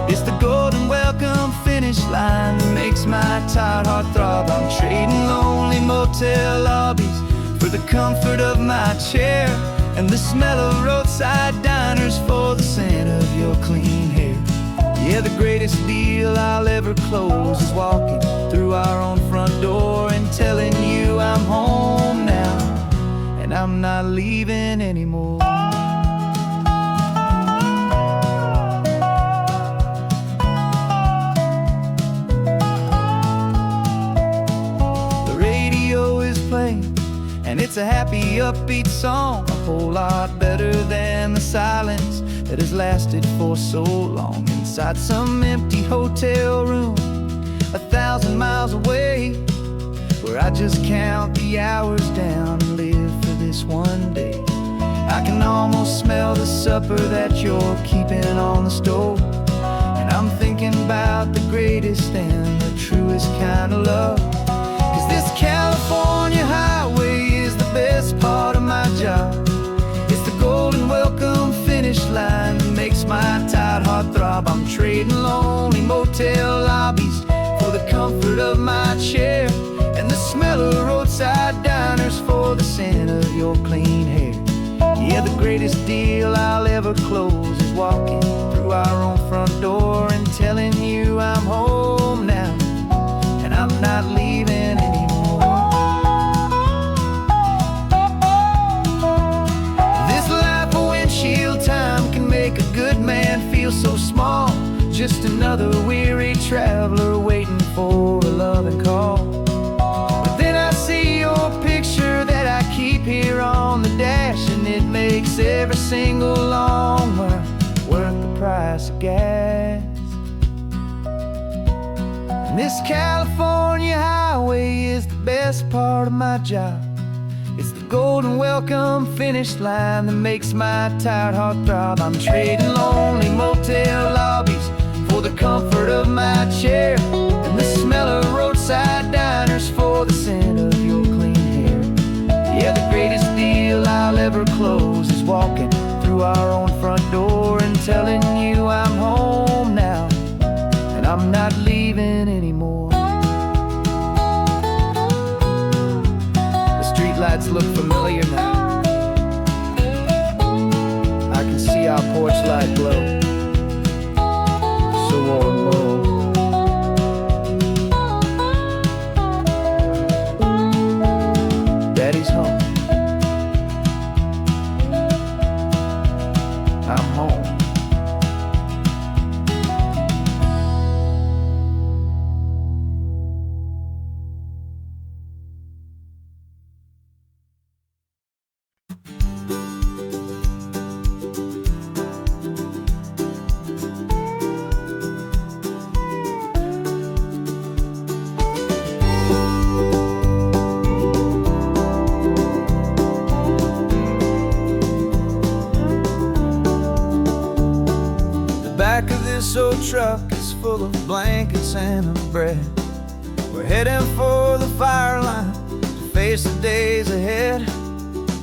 It's the golden welcome finish line that makes my tired heart throb. I'm trading lonely motel lobbies for the comfort of my chair, and the smell of roadside diners for the scent of your clean hair. Yeah, the greatest deal I'll ever close is walking through our own front door. leaving anymore. The radio is playing, and it's a happy, upbeat song, a whole lot better than the silence that has lasted for so long. Inside some empty hotel room 1,000 miles away, where I just count the hours down and live for this one day. I can almost smell the supper that you're keeping on the stove, and I'm thinking about the greatest and the truest kind of love. 'Cause this California highway is the best part of my job. It's the golden welcome finish line that makes my tired heart throb. I'm trading lonely motel lobbies for the comfort of my chair, and the smell of roadside diners for the scent of your clean hair. Yeah, the greatest deal I'll ever close is walking through our own front door and telling you I'm home now, and I'm not leaving anymore. This life of windshield time can make a good man feel so small, just another weary traveler waiting for a loving call. But then I see your picture that I keep here on the dash, and it makes every single long mile worth the price of gas. And this California highway is the best part of my job. It's the golden welcome finish line that makes my tired heart throb. I'm trading lonely motel lobbies for the comfort of my chair, and the smell of roadside diners for the scent of your clean hair. Yeah, the greatest deal I'll ever close is walking through our own front door and telling you I'm home now, and I'm not leaving anymore. The streetlights look familiar now. I can see our porch light glow, so warm, low. Daddy's home. I'm home. Back of this old truck is full of blankets and of bread. We're heading for the fire line to face the days ahead.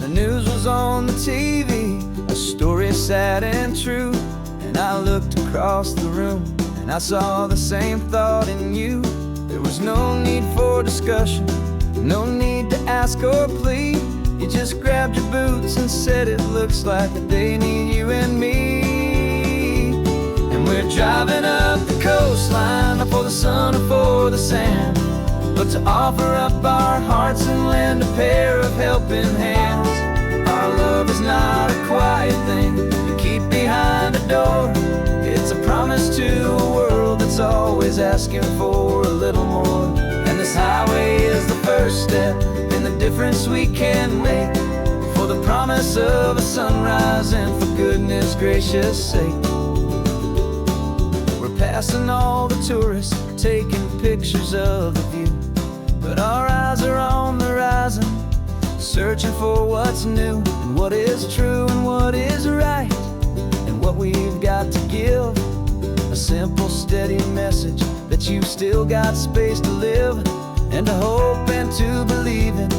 The news was on the TV, a story sad and true, and I looked across the room and I saw the same thought in you. There was no need for discussion, no need to ask or plead. You just grabbed your boots and said it looks like the day need you and me. We're driving up the coastline, not for the sun or for the sand, but to offer up our hearts and lend a pair of helping hands. Our love is not a quiet thing you keep behind a door. It's a promise to a world that's always asking for a little more. And this highway is the first step in the difference we can make, for the promise of a sunrise and for goodness gracious sake. Passing all the tourists, taking pictures of the view, but our eyes are on the horizon, searching for what's new and what is true and what is right, and what we've got to give. A simple, steady message that you've still got space to live, and to hope and to believe in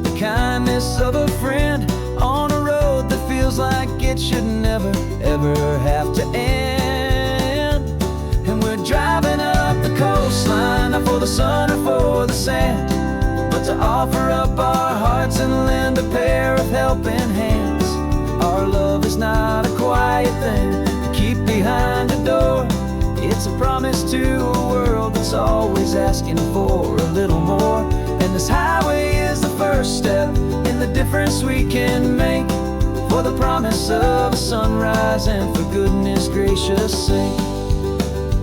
the kindness of a friend on a road that feels like it should never, ever have to end. Driving up the coastline, not for the sun or for the sand, but to offer up our hearts and lend a pair of helping hands. Our love is not a quiet thing to keep behind a door. It's a promise to a world that's always asking for a little more. And this highway is the first step in the difference we can make, for the promise of a sunrise and for goodness gracious sake.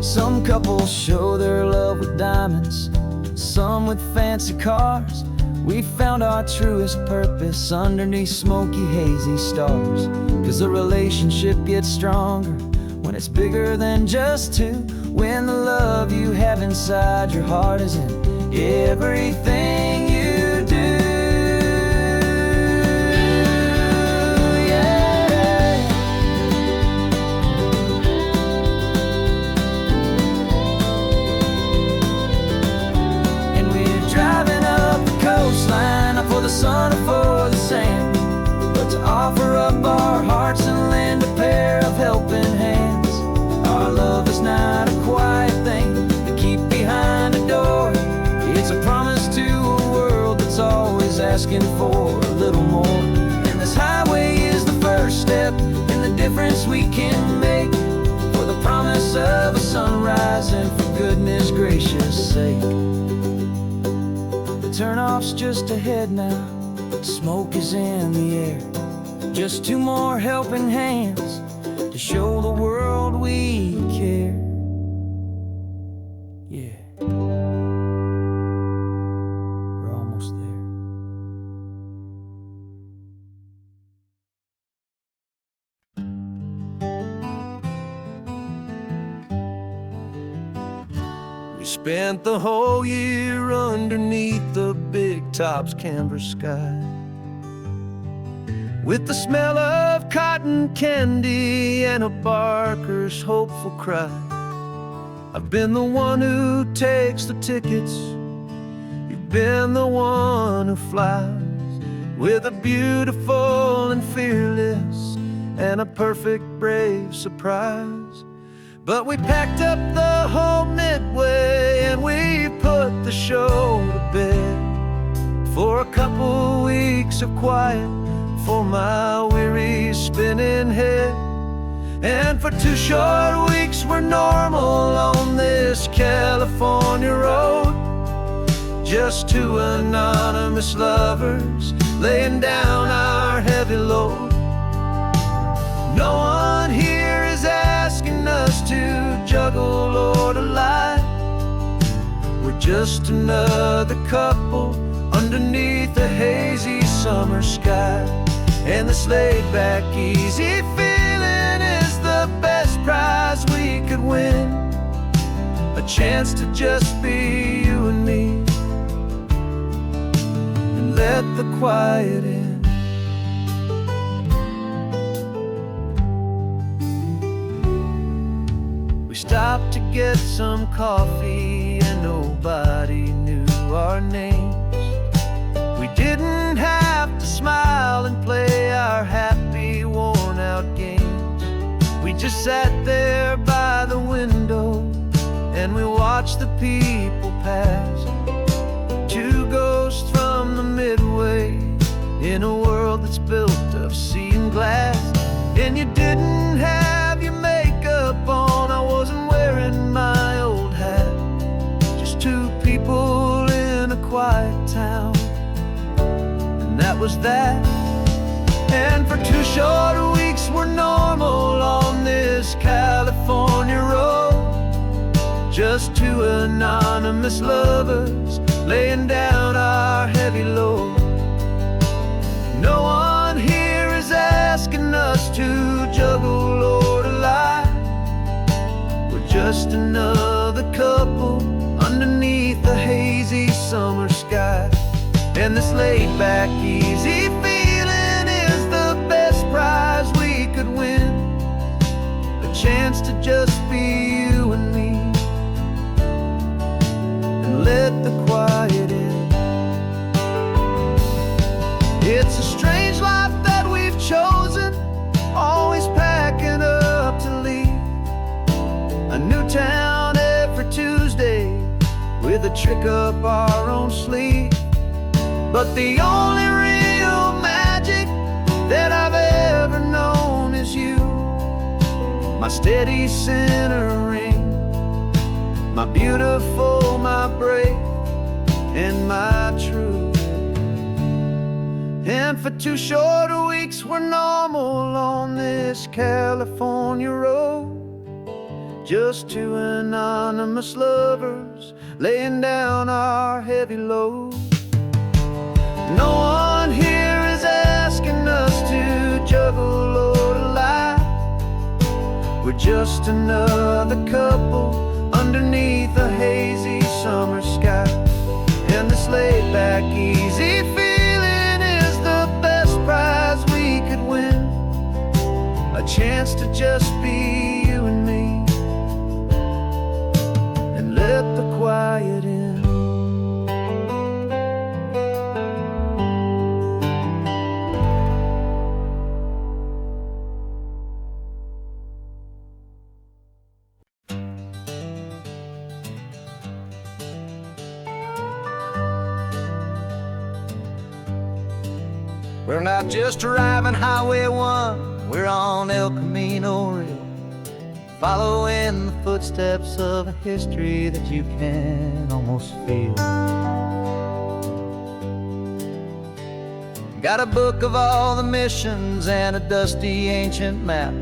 Some couples show their love with diamonds, some with fancy cars. We found our truest purpose underneath smoky, hazy stars. 'Cause the relationship gets stronger when it's bigger than just two, when the love you have inside your heart is in everything you do. Yeah. And we're driving up the coastline, not for the sun or for the sand, but to offer up our hearts and lend a pair of helping hands. Our love is not a quiet thing to keep behind a door. It's a promise to a world that's always asking for a little more. And this highway is the first step in the difference we can make, for the promise of a sunrise and for goodness gracious sake. The turnoff's just ahead now, smoke is in the air. Just two more helping hands to show the world we care. Yeah. We're almost there. We spent the whole year underneath the big top's canvas sky, with the smell of cotton candy and a barker's hopeful cry. I've been the one who takes the tickets, you've been the one who flies, with a beautiful and fearless and a perfect brave surprise. But we packed up the whole Midway and we put the show to bed, for a couple weeks of quiet for my weary spinning head. And for 2 short weeks we're normal on this California road, just two anonymous lovers laying down our heavy load. No one here is asking us to juggle or to lie. We're just another couple underneath a hazy summer sky. And this laid-back, easy feeling is the best prize we could win, a chance to just be you and me, and let the quiet in. We stopped to get some coffee and nobody knew our names. We didn't have to smile and play our happy, worn-out games. We just sat there by the window and we watched the people pass, two ghosts from the Midway in a world that's built of sea and glass. And you didn't have your makeup on, I wasn't wearing my old hat, just two people in a quiet town, that was that. And for 2 short weeks we're normal on this California road, just two anonymous lovers laying down our heavy load. No one here is asking us to juggle or to lie. We're just another couple underneath the hazy summer sky. And this laid-back, easy feeling is the best prize we could win, a chance to just be you and me, and let the quiet in. It's a strange life that we've chosen, always packing up to leave a new town every Tuesday with a trick up our own sleeve. But the only real magic that I've ever known is you, my steady centering, my beautiful, my brave, and my true. And for 2 short weeks we're normal on this California road. Just 2 anonymous lovers laying down our heavy load. No one here is asking us to juggle or to lie. We're just another couple underneath a hazy summer sky. And this laid back, easy feeling is the best prize we could win. A chance to just be you and me, and let the quiet in. We're not just driving Highway 1, we're on El Camino Real, following the footsteps of a history that you can almost feel. Got a book of all the missions and a dusty ancient map,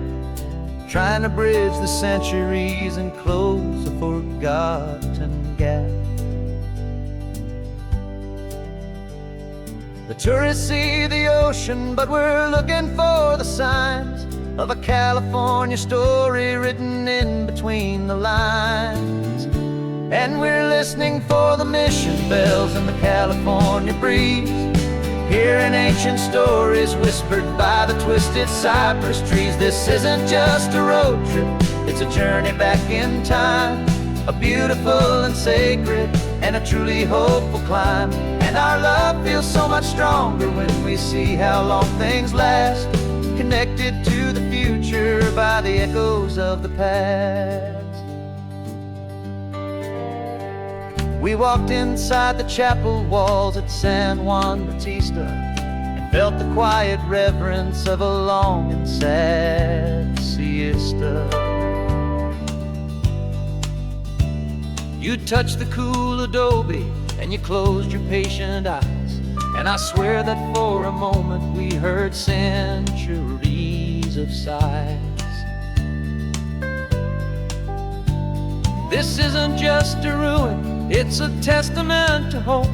trying to bridge the centuries and close a forgotten gap. The tourists see the ocean, but we're looking for the signs of a California story written in between the lines. And we're listening for the mission bells in the California breeze, hearing ancient stories whispered by the twisted cypress trees. This isn't just a road trip, it's a journey back in time, a beautiful and sacred and a truly hopeful climb. And our love feels so much stronger when we see how long things last, connected to the future by the echoes of the past. We walked inside the chapel walls at San Juan Bautista and felt the quiet reverence of a long and sad siesta. You touched the cool adobe and you closed your patient eyes, and I swear that for a moment we heard centuries of sighs. This isn't just a ruin, it's a testament to hope,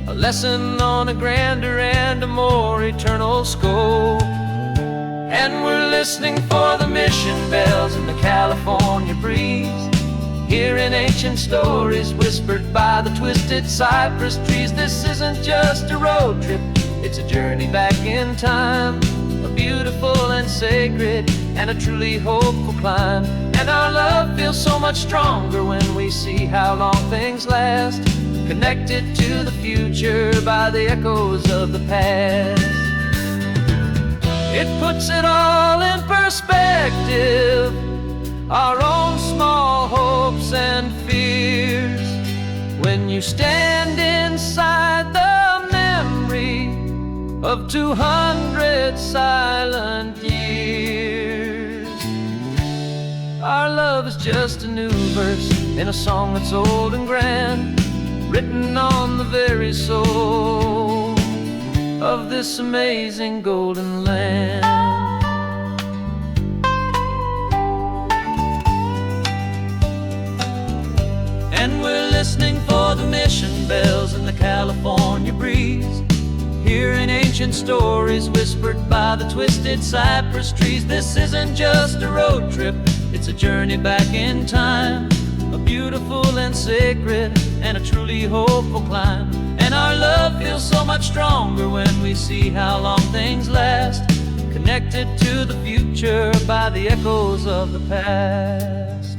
a lesson on a grander and a more eternal scope. And we're listening for the mission bells in the California breeze, hearing ancient stories whispered by the twisted cypress trees. This isn't just a road trip, it's a journey back in time, a beautiful and sacred and a truly hopeful climb. And our love feels so much stronger when we see how long things last, connected to the future by the echoes of the past. It puts it all in perspective, our own small hopes and fears, when you stand inside the memory of 200 silent years. Our love is just a new verse in a song that's old and grand, written on the very soul of this amazing golden land. And we're listening for the mission bells in the California breeze, hearing ancient stories whispered by the twisted cypress trees. This isn't just a road trip, it's a journey back in time, a beautiful and sacred and a truly hopeful climb. And our love feels so much stronger when we see how long things last, connected to the future by the echoes of the past.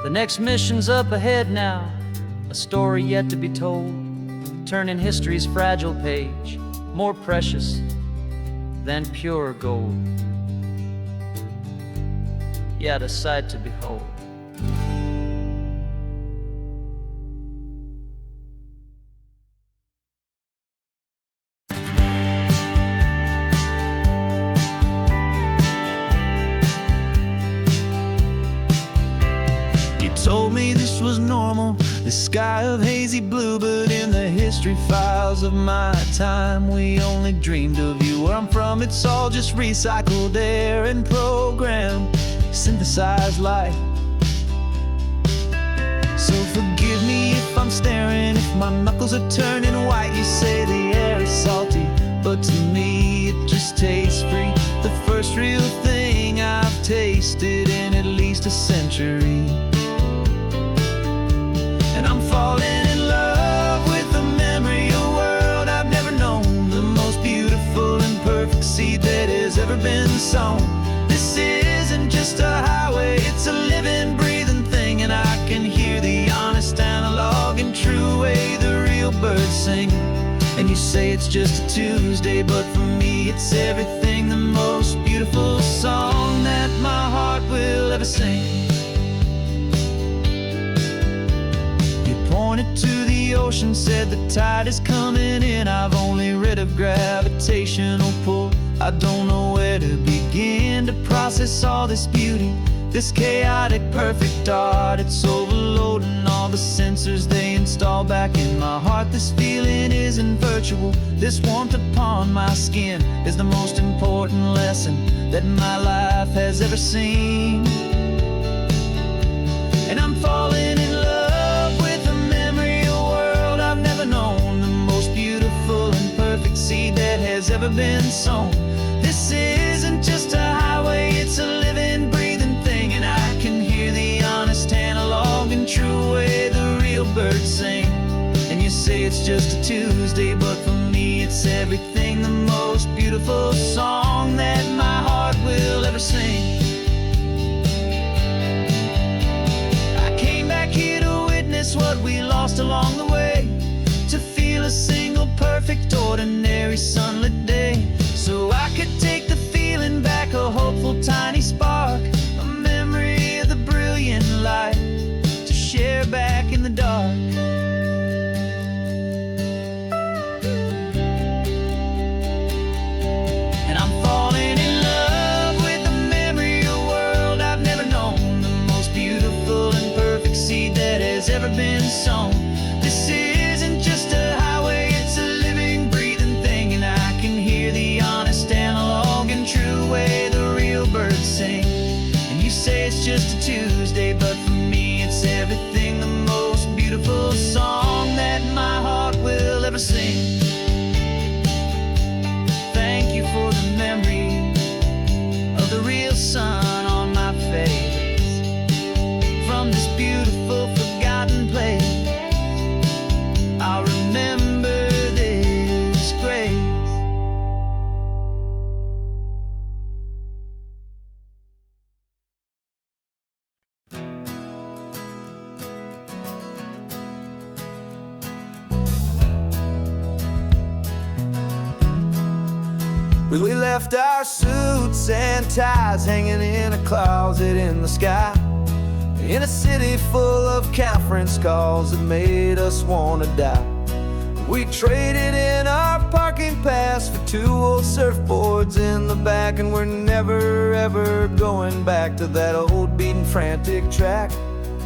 The next mission's up ahead now, a story yet to be told, turning history's fragile page more precious than pure gold. Yet a sight to behold. Told me this was normal, The sky of hazy blue, but in the history files of my time, we only dreamed of you. Where I'm from, it's all just recycled air and programmed, synthesized light. So forgive me if I'm staring, if my knuckles are turning white. You say the air is salty, but to me it just tastes free. The first real thing I've tasted in at least a century. And I'm falling in love with the memory of a world I've never known, the most beautiful and perfect seed that has ever been sown. This isn't just a highway, it's a living, breathing thing, and I can hear the honest, analog, and true way the real birds sing. And you say it's just a Tuesday, but for me it's everything, the most beautiful song that my heart will ever sing. Pointed to the ocean, said the tide is coming in. I've only read of gravitational pull. I don't know where to begin to process all this beauty, this chaotic, perfect art. It's overloading all the sensors they install back in my heart. This feeling isn't virtual. This warmth upon my skin is the most important lesson that my life has ever seen. And I'm falling in love with a memory of a world I've never known, the most beautiful and perfect seed that has ever been sown. This isn't just a highway, it's a living, breathing thing, and I can hear the honest, analog, and true way the real birds sing. And you say it's just a Tuesday, but for me it's everything, the most beautiful song that my heart will ever sing. What we lost along the way, to feel a single perfect ordinary sunlit day, so I could take the feeling back, a hopeful tiny spark, a memory of the brilliant light to share back in the dark. And I'm falling in love with the memory of a world I've never known, the most beautiful and perfect seed that has ever been sown. This isn't just a highway, it's a living, breathing thing, and I can hear the honest, analog, and true way the real birds sing. And you say it's just a Tuesday, but for me it's everything, the most beautiful song that my heart will ever sing. Thank you for the memory of the real sun on my face, from this beautiful forgotten place. I'll remember this grace. We left our suits and ties hanging in a closet in the sky, in a city full of conference calls that made us wanna die. We traded in our parking pass for 2 old surfboards in the back, and we're never ever going back to that old beaten frantic track.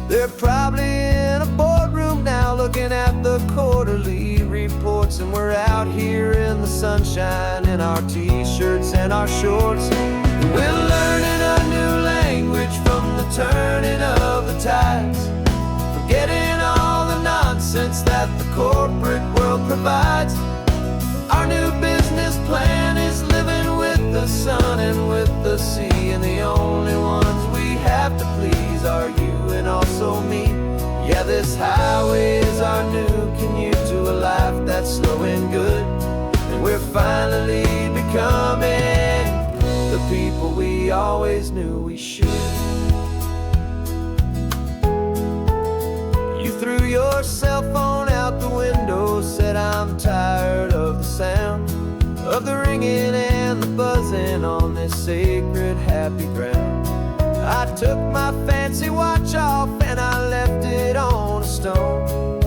They're probably in a boardroom now looking at the quarterly reports, and we're out here in the sunshine in our t-shirts and our shorts. We're learning a new language from the turning of the tides, forgetting all the nonsense that the corporate world provides. Our new business plan is living with the sun and with the sea, and the only ones we have to please are you and also me. Yeah, this highway is our new commute to a life that's slow and good, and we're finally becoming the people we always knew we should. You threw your cell phone out the window, said I'm tired of the sound of the ringing and the buzzing on this sacred happy ground. I took my fancy watch off and I left it on a stone.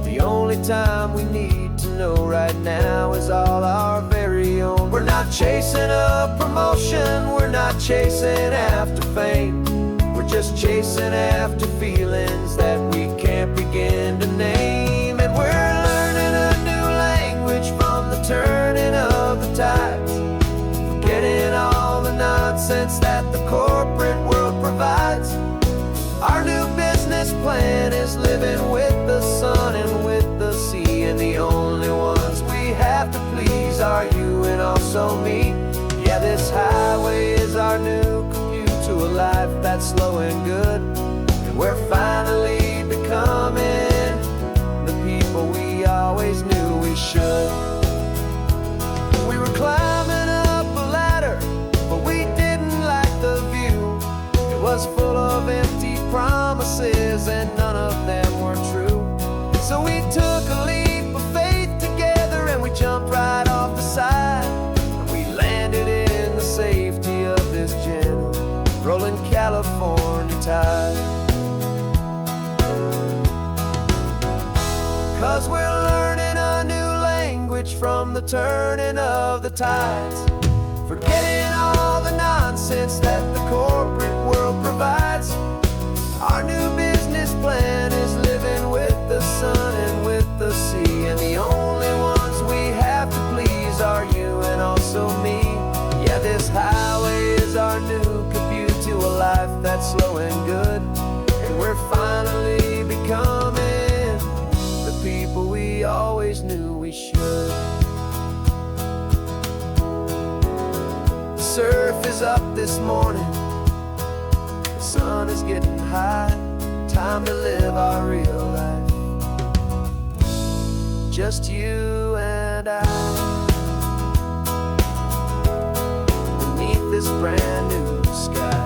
The only time we need to know right now is all our very own. We're not chasing a promotion, we're not chasing after fame, we're just chasing after feelings that we can't begin begin to name. And we're learning a new language from the turning of the tides, forgetting all the nonsense that the corporate world provides. Our new business plan is living with the sun and with the sea, and the only ones we have to please are you and also me. Yeah, this highway is our new commute to a life that's slow and good, and we're finally becoming the people we always knew we should. We were climbing up a ladder, but we didn't like the view. It was full of empty promises and none of them were true. So we took a leap of faith together and we jumped right off the side, and we landed in the safety of this gentle rolling California tide. 'Cause we're learning a new language from the turning of the tides, forgetting all the nonsense that the corporate world provides. Our new business plan is living with the sun and with the sea, and the only ones we have to please are you and also me. Yeah, this highway is our new commute to a life that's slow and good, and we're finally becoming the people we always knew we should. The surf is up this morning, the sun is getting high, time to live our real life, just you and I, beneath this brand new sky.